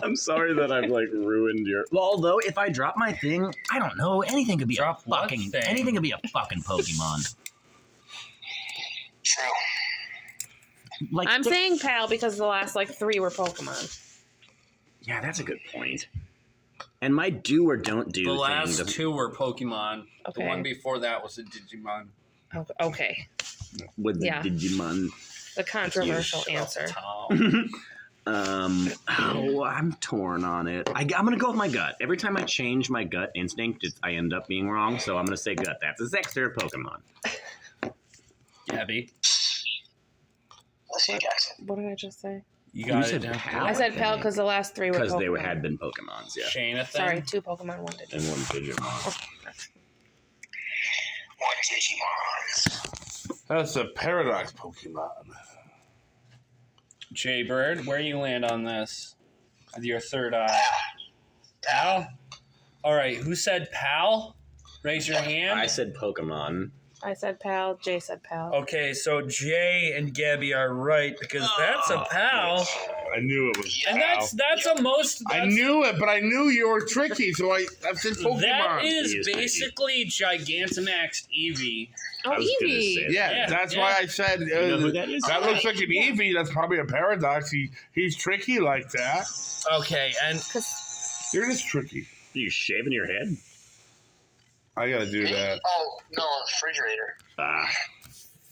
I'm sorry that I've like ruined your. Well, although if I drop my thing, I don't know. Anything could be Drop a what fucking. thing? Anything could be a fucking Pokemon. True. Like I'm saying pal because the last like 3 were Pokemon. Yeah, that's a good point. And my do or don't do The thing. last 2 were Pokemon. Okay. The one before that was a Digimon. Okay. with the Yeah. Digimon. The controversial answer. I'm torn on it. I'm gonna go with my gut. Every time I change my gut instinct, I end up being wrong. So I'm gonna say gut. That's a Zexter Pokemon. Gabby, Let's see, Jackson. What did I just say? you You got said it. pal. I said pal because the last 3 were Because Pokemon. they had been Pokemons, yeah. Shane, a thing. Sorry, 2 Pokemon, 1 Digimon. And one Digimon. What Digimons? That's a Paradox Pokemon. Jaybird, where you land on this? With your third eye. Pal? Alright, who said pal? Raise your hand. I said Pokemon. I said pal. Jay said pal. Okay, so Jay and Gabby are right because that's a pal. I knew it was. And Pal. that's a most. I That's, knew it, but I knew you were tricky, so I said Pokemon. that He is is tricky. basically Gigantamax Eevee. Oh, I was gonna Eevee. say- Yeah, Yeah, that's yeah. why I said You know who that is? that looks like an Eevee. That's probably a Paradox. He's tricky like that. Okay, and You're just tricky. Are you shaving your head? I gotta do that. Oh, no, refrigerator.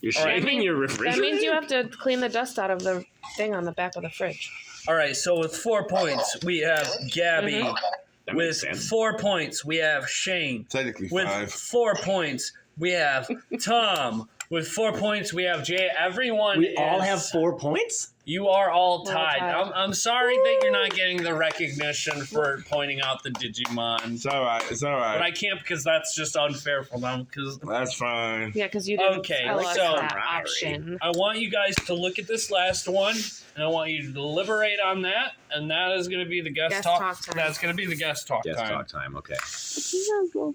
You're All right. shaving your That refrigerator? means you have to clean the dust out of the thing on the back of the fridge. alright, so with 4 points, we have Gabby. Mhm. Okay. That With makes sense. 4 points, we have Shane. Technically With 5. 4 points, we have Tom. With 4 points, we have Jay. Everyone We all is- have 4 points? You are all We're all tied. tied. I'm sorry that you're not getting the recognition for pointing out the Digimon. It's all right. It's all But right. I can't because that's just unfair for them. Because That's fine. Yeah, because you didn't Okay, tell us so- that Camaraderie. option. I want you guys to look at this last one, and I want you to deliberate on that. And that is going to be the guest, Guest talk. talk time. That's going to be the guest talk Yes, time. talk time, okay.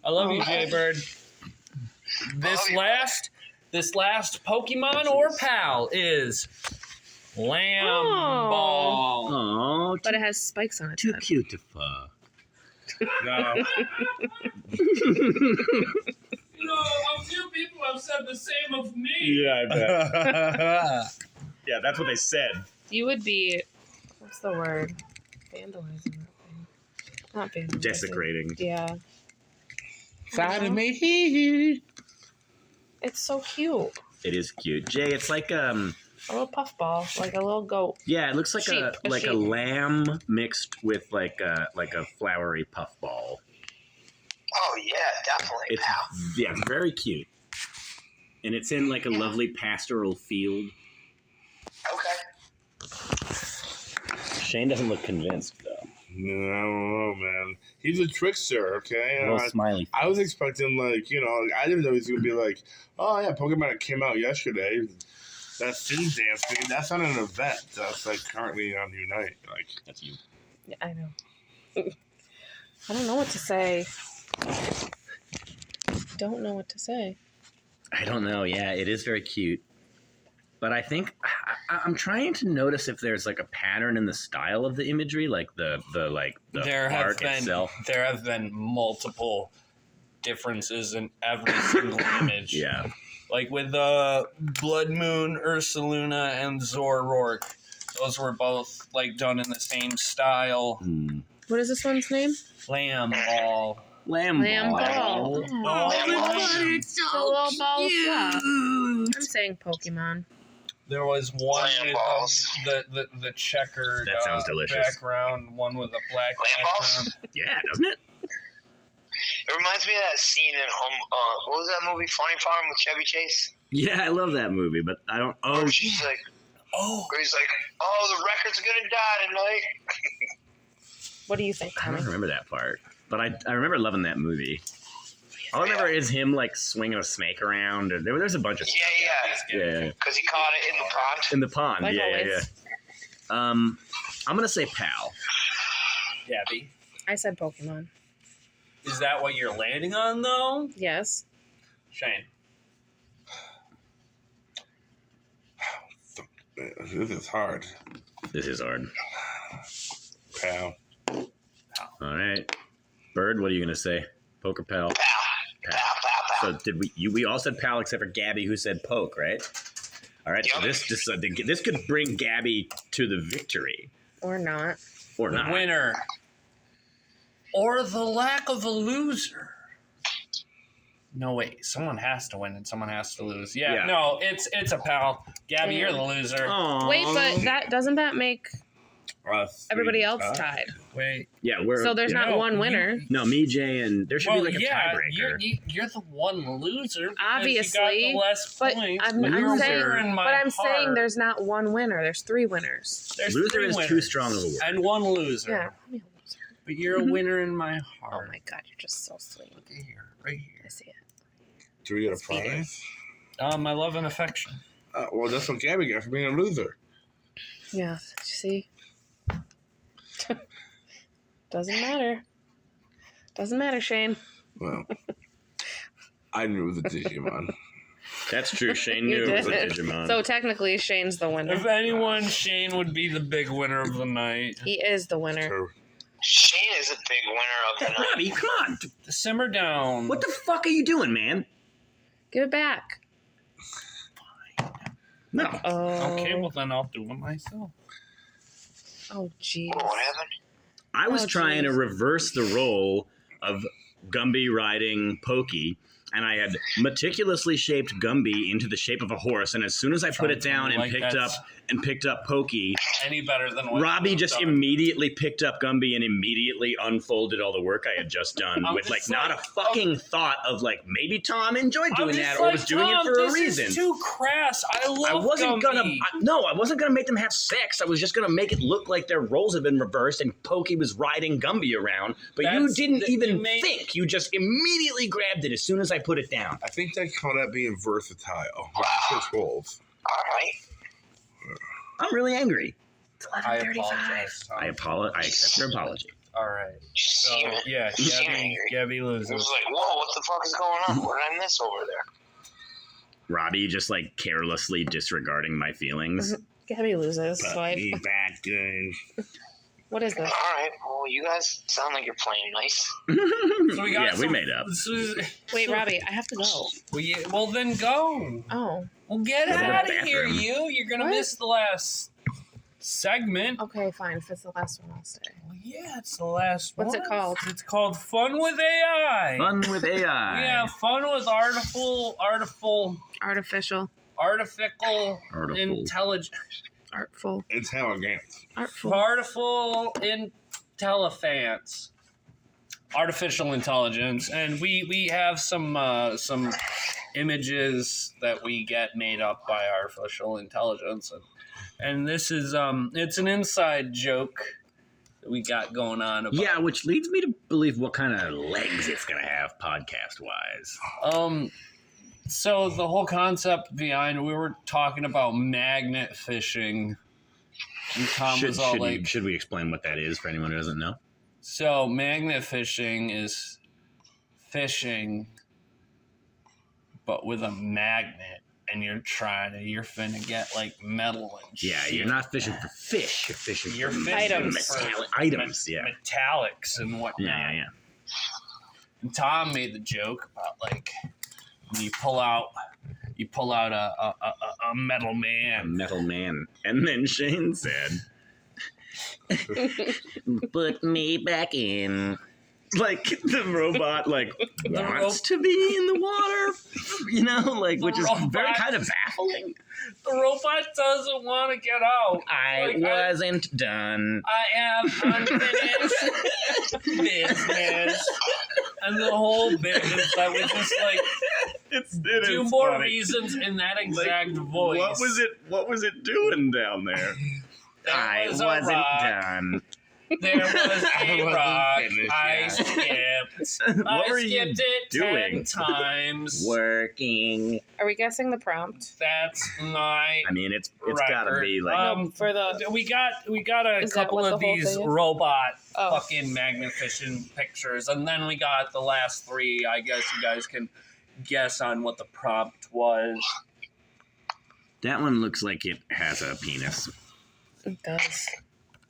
I love you, Jaybird. This Love you. last Pokemon or pal is Lamball. Oh, But it has spikes on it. too cute to fuck. No. You know, a few people have said the same of me. Yeah, I bet. Yeah, that's what they said. You would be. What's the word? Vandalizing. Not vandalizing. Desecrating. Yeah. Side of me. It's so cute. It is cute. Jay, it's like A little puffball, like a little goat. yeah, it looks like Sheep, a a like a sheep. lamb mixed with like a flowery puffball. Oh, yeah, definitely, It's pal. yeah, it's very cute. And it's in like a lovely pastoral field. Okay. Shane doesn't look convinced though. No, I don't know, man. He's a trickster, okay? Smiley. I was expecting, like, I didn't know he was going to be like, oh, yeah, Pokemon that came out yesterday. That Fin Dance thing, that's not an event. That's, like, currently on Unite. Like, That's you. Yeah, I know. I don't know what to say. Don't know what to say. I don't know. Yeah, it is very cute. But I think I'm trying to notice if there's like a pattern in the style of the imagery, like the There have art been itself. there have been multiple differences in every single image. Yeah. Like with Blood Moon, Ursaluna, and Zoroark. Those were both like done in the same style. What is this one's name? Lamball. Lamb Lamball. Lamb It's a little ball of fluff. I'm saying Pokemon. There was one Lamb with balls. the checkered That sounds delicious. background, one with a black Lamb balls? background. Yeah, doesn't it? It reminds me of that scene in what was that movie, Funny Farm with Chevy Chase? Yeah, I love that movie, but I don't. Oh, Where she's like, Oh, where he's like, oh, the record's gonna die tonight. What do you think, I Tommy? don't remember that part, but I remember loving that movie. All I remember is him like swinging a snake around, and there's a bunch of yeah, Because he caught it in the pond. in the pond. Like yeah, yeah, always. yeah. I'm gonna say pal. Gabby. I said Pokemon. Is that what you're landing on, though? Yes. Shane. This is hard, This is hard. pal. All right. Bird, what are you going to say? Poke or pal? Pow, pow, pow. So did we all said pal except for Gabby, who said poke, right? All right. So Yep. this could bring Gabby to the victory, Or not. or The not. winner. Or the lack of a loser. No, wait. Someone has to win and someone has to lose. Yeah. No, it's a pal. Gabby, you're the loser. Aw. Wait, but doesn't that make everybody else tied? Wait. Yeah, we're So there's not No, one winner. no me, Jay, and there should be like a tiebreaker. You're the one loser. because Obviously, you got the less But points. I'm Loser. saying, my but I'm heart. saying there's not one winner. There's three winners. There's Loser three is too winners strong of a word. and one loser. Yeah. I'm a loser. But you're a winner in my Oh heart. my god, you're just so sweet. Look at here, right I see it. Do we get a Let's beat it. prize? here. My love and affection. Well, that's what Gabby got for being a loser. Yeah. You see? Doesn't matter. Doesn't matter, Shane. Well, I knew it was a Digimon. That's true. Shane You knew it was a did. Digimon. So technically, Shane's the winner. If anyone, Shane would be the big winner of the night. He is the winner. So, Shane is a big winner of the night. Robbie, come on. Simmer down. What the fuck are you doing, man? Give it back. No. Oh. Okay, well then I'll do it myself. Oh, jeez. What happened? I was Oh, trying to jeez. reverse the role of Gumby riding Pokey, and I had meticulously shaped Gumby into the shape of a horse. And as soon as I put it down and Like picked up Pokey, any better than what Robbie you've just done. immediately picked up Gumby and immediately unfolded all the work I had just done I'm with like just not a like- fucking thought of like maybe Tom enjoyed I'm doing just that or like, was doing it Tom, for a this reason. Is too crass. I love I wasn't Gumby. I wasn't gonna make them have sex. I was just gonna make it look like their roles had been reversed and Pokey was riding Gumby around. But you That's- didn't you even made- think. You just immediately grabbed it as soon as I put it down. I think they call that being versatile. Switch roles. All right. I'm really angry. It's I 11:35. apologize. Tom. I accept your apology. All right. So You yeah, seem Gabby angry. Gabby It was loses. like, whoa, what the fuck is going on? What did I miss over there? Robbie just like carelessly disregarding my feelings. Gabby loses. So But be back good. what is this? All right. Well, you guys sound like you're playing nice. So we got yeah, we some- made up. Wait, Robbie, I have to go. Well, then go. Oh, Well, get Go to the out of here, bathroom. You're gonna What? miss the last segment. okay, fine. If it's the last one, I'll stay. Well, yeah, it's the last What's one. it called? It's called Fun with AI. Fun with AI. Yeah, fun with artificial Artificial. intelligence. Artful. Intelligent. Artful. Artificial intelligence. Artificial intelligence. And we have some images that we get made up by artificial intelligence. And this is it's an inside joke that we got going on about Yeah, which leads me to believe what kind of legs it's gonna have podcast wise. So the whole concept behind we were talking about magnet fishing, and Tom was all like, should we explain what that is for anyone who doesn't know? "So magnet fishing is fishing, but with a magnet, and you're finna get like metal and Yeah, shit. you're not fishing for fish. You're fishing You're for fishing Items. for items. Yeah. metallics and whatnot." Yeah. And Tom made the joke about like when you pull out a metal A man. metal man. And then Shane said, "Put me back in." Like the robot, like wants to be in the water, you know, like The which is very robot- kind of baffling. The robot doesn't want to get out. I Like, wasn't done. I have unfinished business. And the whole bit is that we just like It do more reasons in that exact voice. What was it doing down there? There I was a wasn't rock. done. There was a wasn't rock. finished I yet. skipped. What were I you skipped it doing? 10 times. Working. Are we guessing the prompt? That's my I mean, it's record. gotta be like For the we got a Is that couple what the of whole these thing is? robot Oh. fucking magnificent pictures, and then we got the last three. I guess you guys can guess on what the prompt was. That one looks like it has a penis. It does.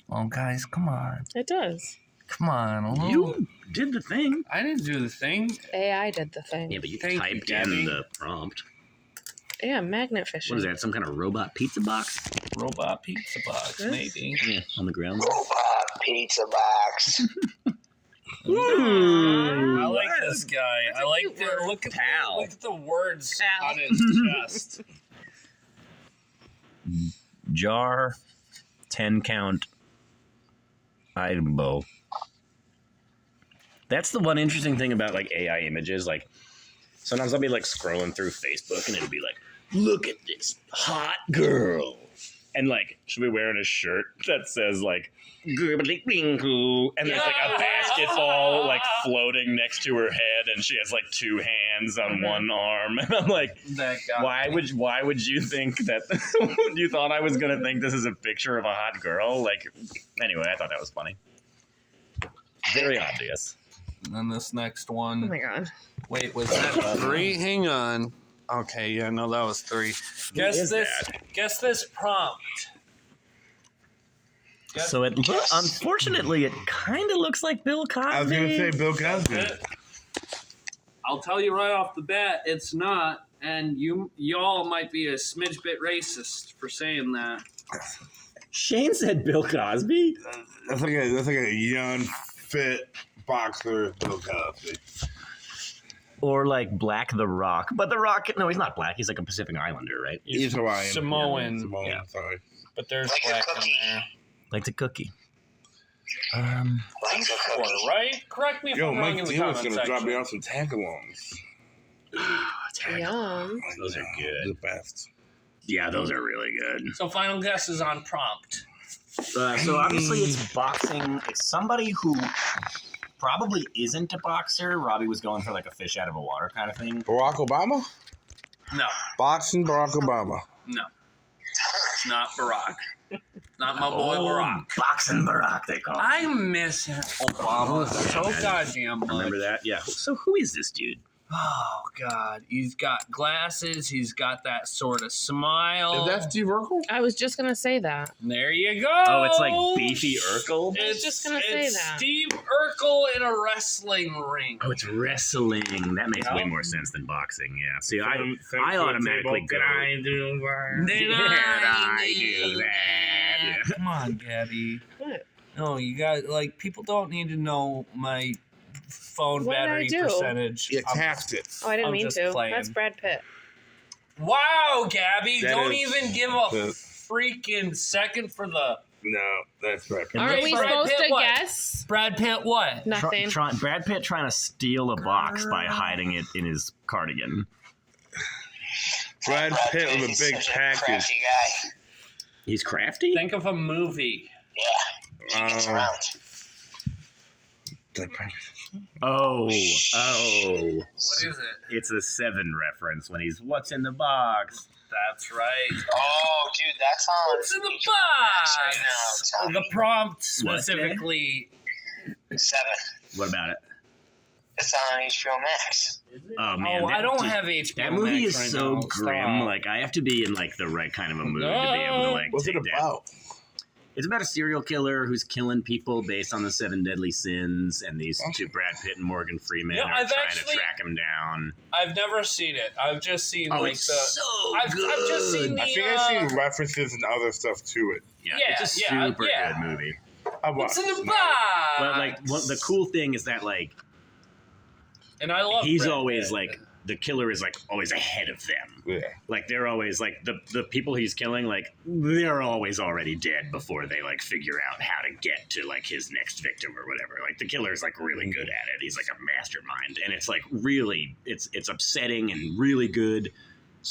Well, guys, come on. It does. Come on. A little. You did the thing. I didn't do the thing. AI did the thing. Yeah, but you Thank you, typed Gabby. in the prompt. Yeah, magnet fishing. What is that? Some kind of robot pizza box? Robot pizza box, Yes. maybe. Yeah, on the ground. Pizza box. I like this guy. I like cute the word. look at Pal. look at the words Pal. on his chest. Jar, 10 count item bow. That's the one interesting thing about like AI images. Like sometimes I'll be like scrolling through Facebook and it'll be like, look at this hot girl. And like, she'll be wearing a shirt that says like, "Gibbity winku," and there's like a basketball like floating next to her head, and she has like 2 hands on one arm. And I'm like, That guy. why would you think that you thought I was gonna think this is a picture of a hot girl? Like, anyway, I thought that was funny. Very obvious. And then this next Oh one. my god. Wait, was that 3? Hang on. Okay, yeah, no, that was 3. Guess is this. that? Guess this prompt. Guess So unfortunately, it kind of looks like Bill Cosby. I was gonna say Bill Cosby. it. I'll tell you right off the bat, it's not, and y'all might be a smidge bit racist for saying that. Shane said Bill Cosby. That's like a young, fit boxer, Bill Cosby. Or like Black the Rock. But the Rock, no, he's not black. He's like a Pacific Islander, right? He's Hawaiian. Samoan. Samoan, Yeah. sorry. But there's Like a black in cookie. there. Like the cookie. Like a Sure, cookie. right? Correct me if Yo, I'm wrong Mike in the Deal's comment gonna drop me section. off some tagalongs. Yum. Those are good. The best. Yeah, those are really good. So final guesses on prompt. So obviously it's boxing. It's somebody who probably isn't a boxer. Robbie was going for like a fish out of a water kind of thing. Barack Obama? No, Boxing Barack Obama. no. It's not Barack. Not my boy Barack. Boxing Barack, they call him. I miss Obama so goddamn much. Remember that? Yeah. So who is this dude? Oh God, he's got glasses. He's got that sort of smile. Is that Steve Urkel? I was just gonna say that. There you go. Oh, it's like Beefy Urkel. I was just gonna say it's that. Steve Urkel in a wrestling ring. Oh, it's wrestling. That makes Yeah. way more sense than boxing. Yeah. See, I Some automatically go. Did I do that? Did Did I do that? Yeah. Come on, Gabby. What? No, you got like people don't need to know my phone What did I battery do? percentage. You I'm- tapped it. Oh, I didn't I'm mean just to. playing. That's Brad Pitt. Wow, Gabby, That don't is- even give a that- freaking second for the No, that's right. Aren't we Brad supposed Pitt to what? guess? Brad Pitt what? Nothing. Brad Pitt trying to steal a box by hiding it in his cardigan. Brad Pitt with a he's big such a package. crafty guy. He's crafty. Think of a movie. Yeah, he gets around. Oh. What is it? It's a Seven reference when he's "What's in the box?" That's right. Oh, dude, that's on. What's in the box box? right now, Tommy. The prompt What? specifically. 7. What about it? It's on HBO Max. Oh man, Oh, I don't dude, have HBO. that movie Max is right so now. grim. Stop. Like I have to be in like the right kind of a mood to be able to like What's it take that. about? It's about a serial killer who's killing people based on the 7 deadly sins, and these two, Brad Pitt and Morgan Freeman, Yeah, are I've trying actually- to track him down. I've never seen it. I've just seen Oh, like it's the. so I've good. just seen the. I think I've seen references and other stuff to it. Yeah, Yeah, it's a yeah, super yeah. good movie. I What's watched in the it. box? But like, the cool thing is that like And I love. he's Brad always Pitt. like the killer is like always ahead of them. Yeah. Like they're always like the people he's killing, like they're always already dead before they like figure out how to get to like his next victim or whatever. Like the killer's like really good at it. He's like a mastermind, and it's like really it's upsetting and really good.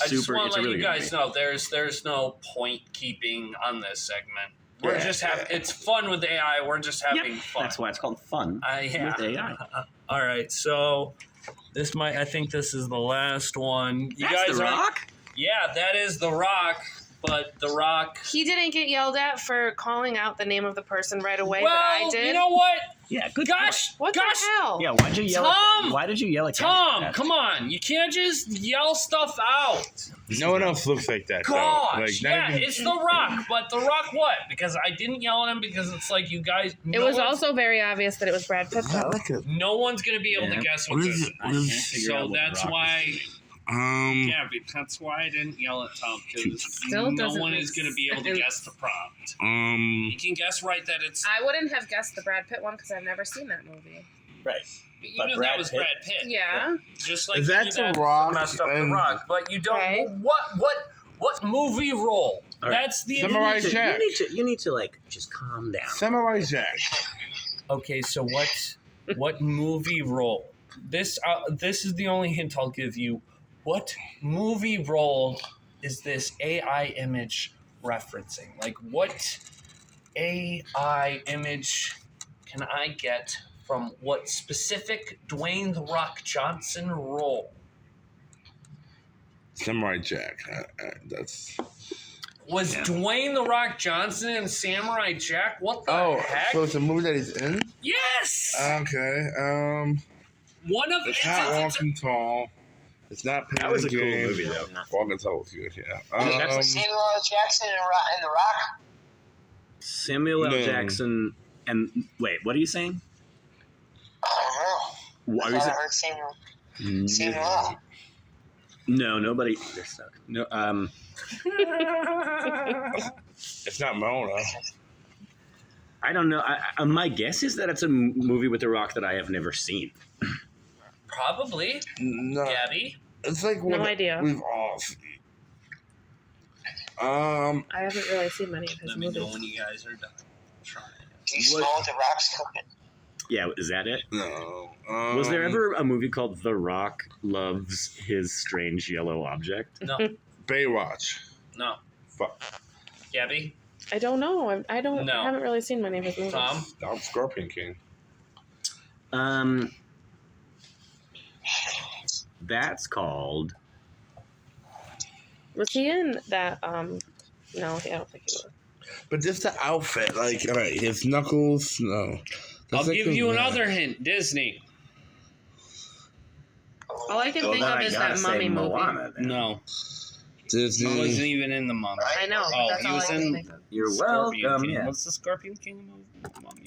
I just Super. want It's to a let really you good guys movie. know there's no point keeping on this segment. We're Yeah, just having it's fun with AI. We're just having Yep, fun. that's why it's called fun Yeah. with AI. All right, so this might. I think this is the last one. You That's guys The are. Rock. Yeah, that is The Rock. but The Rock. He didn't get yelled at for calling out the name of the person right away, but I Well, did. you know what? Yeah, good. Gosh, What gosh, the hell? Yeah, why'd you yell? Tom! Why did you yell at Tom, Cat? come on! You can't just yell stuff out. No one else looks like that. Gosh, though. Like, yeah, not even- it's The Rock, but The Rock what? Because I didn't yell at him because it's like you guys. It was also very obvious that it was Brad Pitt, though. No one's gonna be able to Yeah. guess What what is this it? is. What is- So that's why. Yeah. That's why I didn't yell at Tom because Still no doesn't one make is gonna be able to sense. guess the prompt. You can guess right that it's. I wouldn't have guessed the Brad Pitt one because I've never seen that movie. Right. You But knew Brad that was Pitt- Brad Pitt. Yeah. Just like Is you that knew The Rock messed up The and- Rock, but you don't. Right. What movie role? All right. That's the. Samurai Jack. You need to like just calm down. Samurai Jack. Okay, so what movie role? This is the only hint I'll give you. What movie role is this AI image referencing? Like, what AI image can I get from what specific Dwayne The Rock Johnson role? Samurai Jack. That's. Was Dwayne The Rock Johnson in Samurai Jack? What the Oh, heck? so it's a movie that he's in. Yes! Okay. One of It's not Walking Tall. It's not. That was a cool Pain movie, though. Walking Tall was good. Yeah. Was Samuel L. Jackson in The Rock? Samuel L. No. Jackson and wait, what are you saying? I don't know. What I are you thought I saying? heard Samuel L. No, nobody. They're stuck. No, It's not Mona. I don't know. My guess is that it's a movie with The Rock that I have never seen. Probably. No. Gabby? It's like one No that idea. we've all seen. I haven't really seen many of his Let me know movies. when you guys are done. Try it. Do you smell what The Rock's cooking? Yeah, is that it? No. Was there ever a movie called The Rock Loves His Strange Yellow Object? No, Baywatch? no. Fuck. Gabby? I don't know. I don't. No. I haven't really seen many of his movies. Tom? I'm Scorpion King. That's called. Was he in that? No, I don't think he was. But just the outfit, like, all right, his knuckles, no. I'll That's give like you a- another hint. Disney. All I can think of is that Mummy movie. Moana, then. No. He wasn't Disney. even in the Mummy. I know. Oh, that's he all was I can in think of. You're Scorpion welcome. King. Yeah. What's the Scorpion King Mummy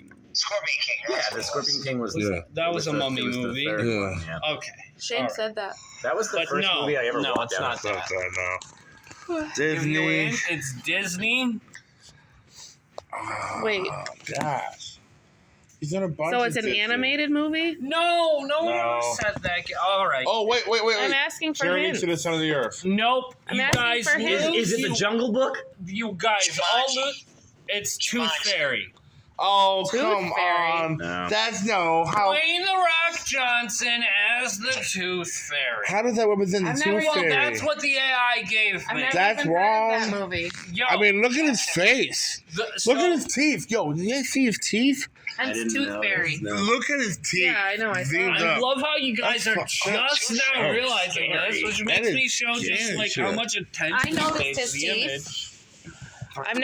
movie? Scorpion King. Yeah, That's the what it Scorpion was. King was. Yeah. That was a the- Mummy it was the movie. third Yeah. one, yeah. Okay. Shane All right. said that. That was the But first no, movie I ever no, walked it's out not of. That's that. no. Give you a Disney. hint. It's Disney. Wait. Gosh. He's in a bunch So of it's an Disney. animated movie? No one No. said that. All right. Oh, wait. I'm asking for Journey hints. to the Center of the Earth. Nope. I'm you asking guys for hints. lose. Is it the Jungle Book? You guys all lose. It's Tooth Jumanji. Fairy. Oh, Tooth come Fairy. on. No. That's no. How Dwayne The Rock Johnson as the Tooth Fairy. How does that represent the I've never- Tooth Well, Fairy? that's what the AI gave I've me. never That's even wrong. heard of that movie. Yo, I mean, look at his face. Look at his teeth. Yo, did you guys see his teeth? Hence Tooth Fairy. Look at his teeth. Yeah, I know, I saw Zoomed it. I up. love how you guys are That's just now oh, realizing this, sorry. which That makes is me show just like how shit. much attention I noticed he pays his to the teeth. image. I've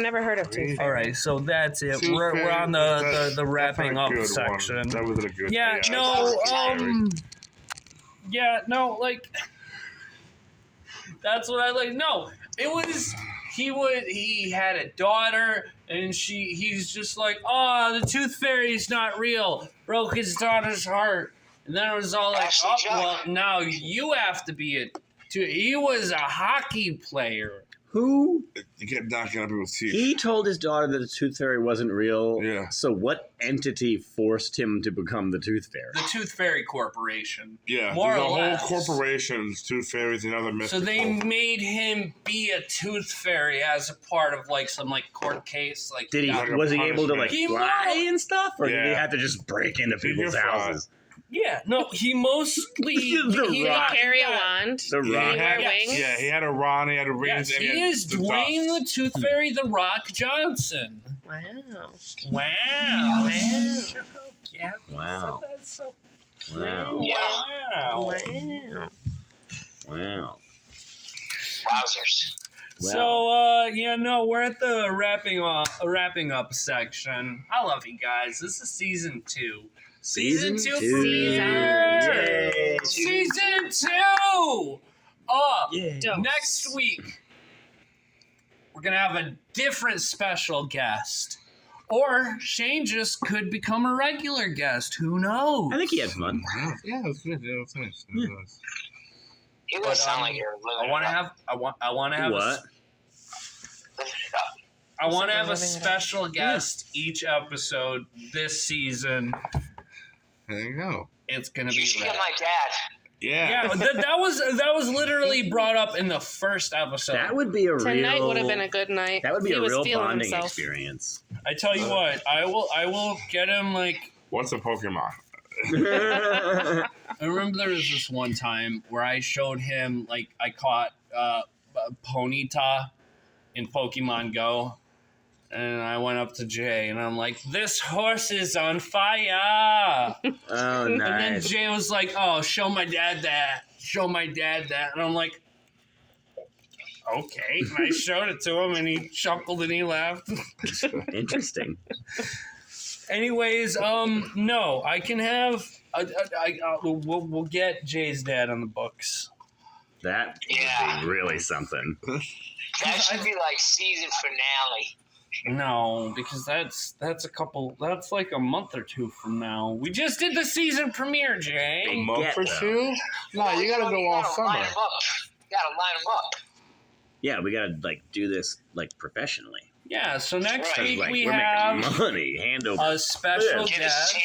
never heard of Tooth Fairy. All right, so that's it. Tooth We're Fairy, on the that's wrapping not a up good one. section. That wasn't a good Yeah, AI. no, yeah, no, like that's what I like. No, it was he had a daughter, and he's just like, oh, the Tooth Fairy's not real. Broke his daughter's heart, and then it was all like, Ashley oh, Judd. well, now you have to be it. He was a hockey player. Who? You kept knocking on people's teeth. He told his daughter that the Tooth Fairy wasn't real. Yeah. So what entity forced him to become the Tooth Fairy? The Tooth Fairy Corporation. Yeah, More there's a or whole less. corporation, Tooth Fairies and other So mystical. they made him be a Tooth Fairy as a part of like some like court case. Like Did he? Like a Was he able to like He fly might- and stuff, or did he Yeah. have to just break into He people's could fly. houses? Yeah, no, he mostly The he Rock. got- Carry a yeah. wand. The Yeah, Rock. he Wear had, wings. yeah, he had a Ron, he had a rings, Yes, and he is the Dwayne dust. the Tooth Fairy, the Rock Johnson. Wow. Wow. Yeah. Wow. That's so Wow. Wow. Wow. Wow. Wowzers. We're at the wrapping up section. I love you guys. This is season 2. Season 2 premiere. Yay. Season 2. Yeah. Dose. Next week we're gonna have a different special guest, or Shane just could become a regular guest. Who knows? I think he had fun. Yeah, it was good. It was nice. It was nice. You But, guys sound like you're living I want to it up. have. I want to have. What? Living it up. I want to have a Living it up. special guest each episode this season. There you go. It's gonna You be. should rad. get my dad. Yeah. Yeah, that was literally brought up in the first episode. That would be a Tonight real. would have been a good night. That would be He a was real feeling bonding himself. experience. I tell you what, I will get him like. What's a Pokemon? I remember there was this one time where I showed him like I caught Ponyta in Pokemon Go, and I went up to Jay and I'm like, "This horse is on fire!" Oh, And then nice. Jay was like, "Oh, show my dad that. Show my dad that." And I'm like, "Okay." And I showed it to him, and he chuckled and he laughed. Interesting. Anyways, no, I can have. We'll get Jay's dad on the books. That Yeah. would be really something. That should be like season finale. No, because that's like a month or two from now. We just did the season premiere, A Jay. month get or though. two? No, you gotta go all line summer. 'em up. You gotta line them up. Yeah, we gotta like do this like professionally. Yeah, so next Right. week Like we we're have making money hand over. a special Get his guest,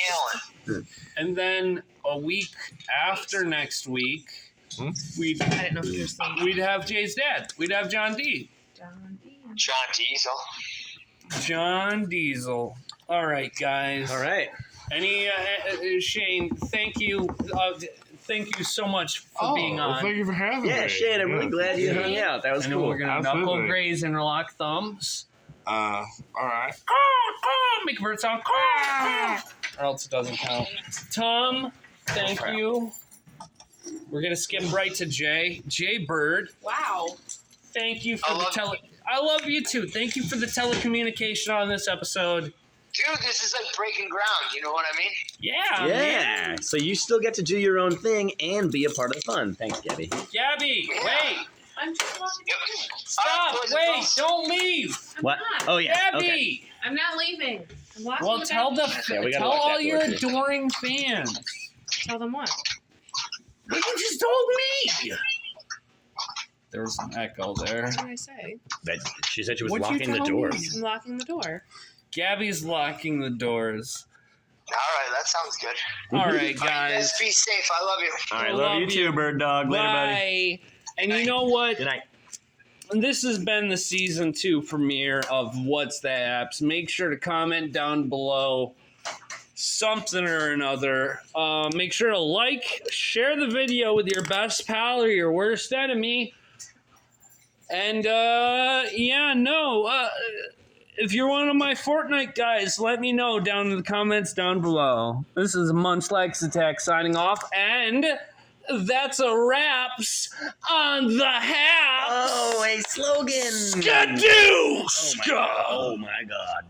talent. and then a week after next week, we'd I didn't know if you were saying we'd have Jay's dad. We'd have John D. John D. John Diesel. John Diesel. All right, guys. All right. Any Shane? Thank you. Thank you so much for being well, on. thank you for having me. Yeah, Shane, I'm really glad you hung out. That was And then cool. we're gonna Absolutely. knuckle graze and lock thumbs. All right. Make a bird sound. Or else it doesn't count. Tom, thank you. We're gonna skip right to Jay. Jay Bird, Wow. thank you for I the love I love you too. Thank you for the telecommunication on this episode. Dude, this is like breaking ground. You know what I mean? Yeah, Yeah. man. So you still get to do your own thing and be a part of the fun. Thanks, Gabby. Gabby, wait. I'm just walking. Yep. Stop. boys and Wait. girls. Don't leave. I'm What? not. Oh yeah. Gabby. Okay. I'm not leaving. I'm walking Well, without tell you. Yeah, we gotta tell lock all that your door, too. adoring fans. Tell them what? What you just told me. There was an echo there. What did I say? That she said she was What'd you locking the tell doors. me? I'm locking the door. Gabby's locking the doors. All right, that sounds good. All right, All right, guys. be safe. I love you. All right, I love you love too, you. bird dog. Later, buddy. Bye. And you know what? Good night. This has been the season 2 premiere of What's the Apps. Make sure to comment down below something or another. Make sure to like, share the video with your best pal or your worst enemy. And if you're one of my Fortnite guys, let me know down in the comments down below. This is Munchlax Attack signing off, and that's a wraps on the Haps. Oh, a slogan. Skadoo! Oh my god.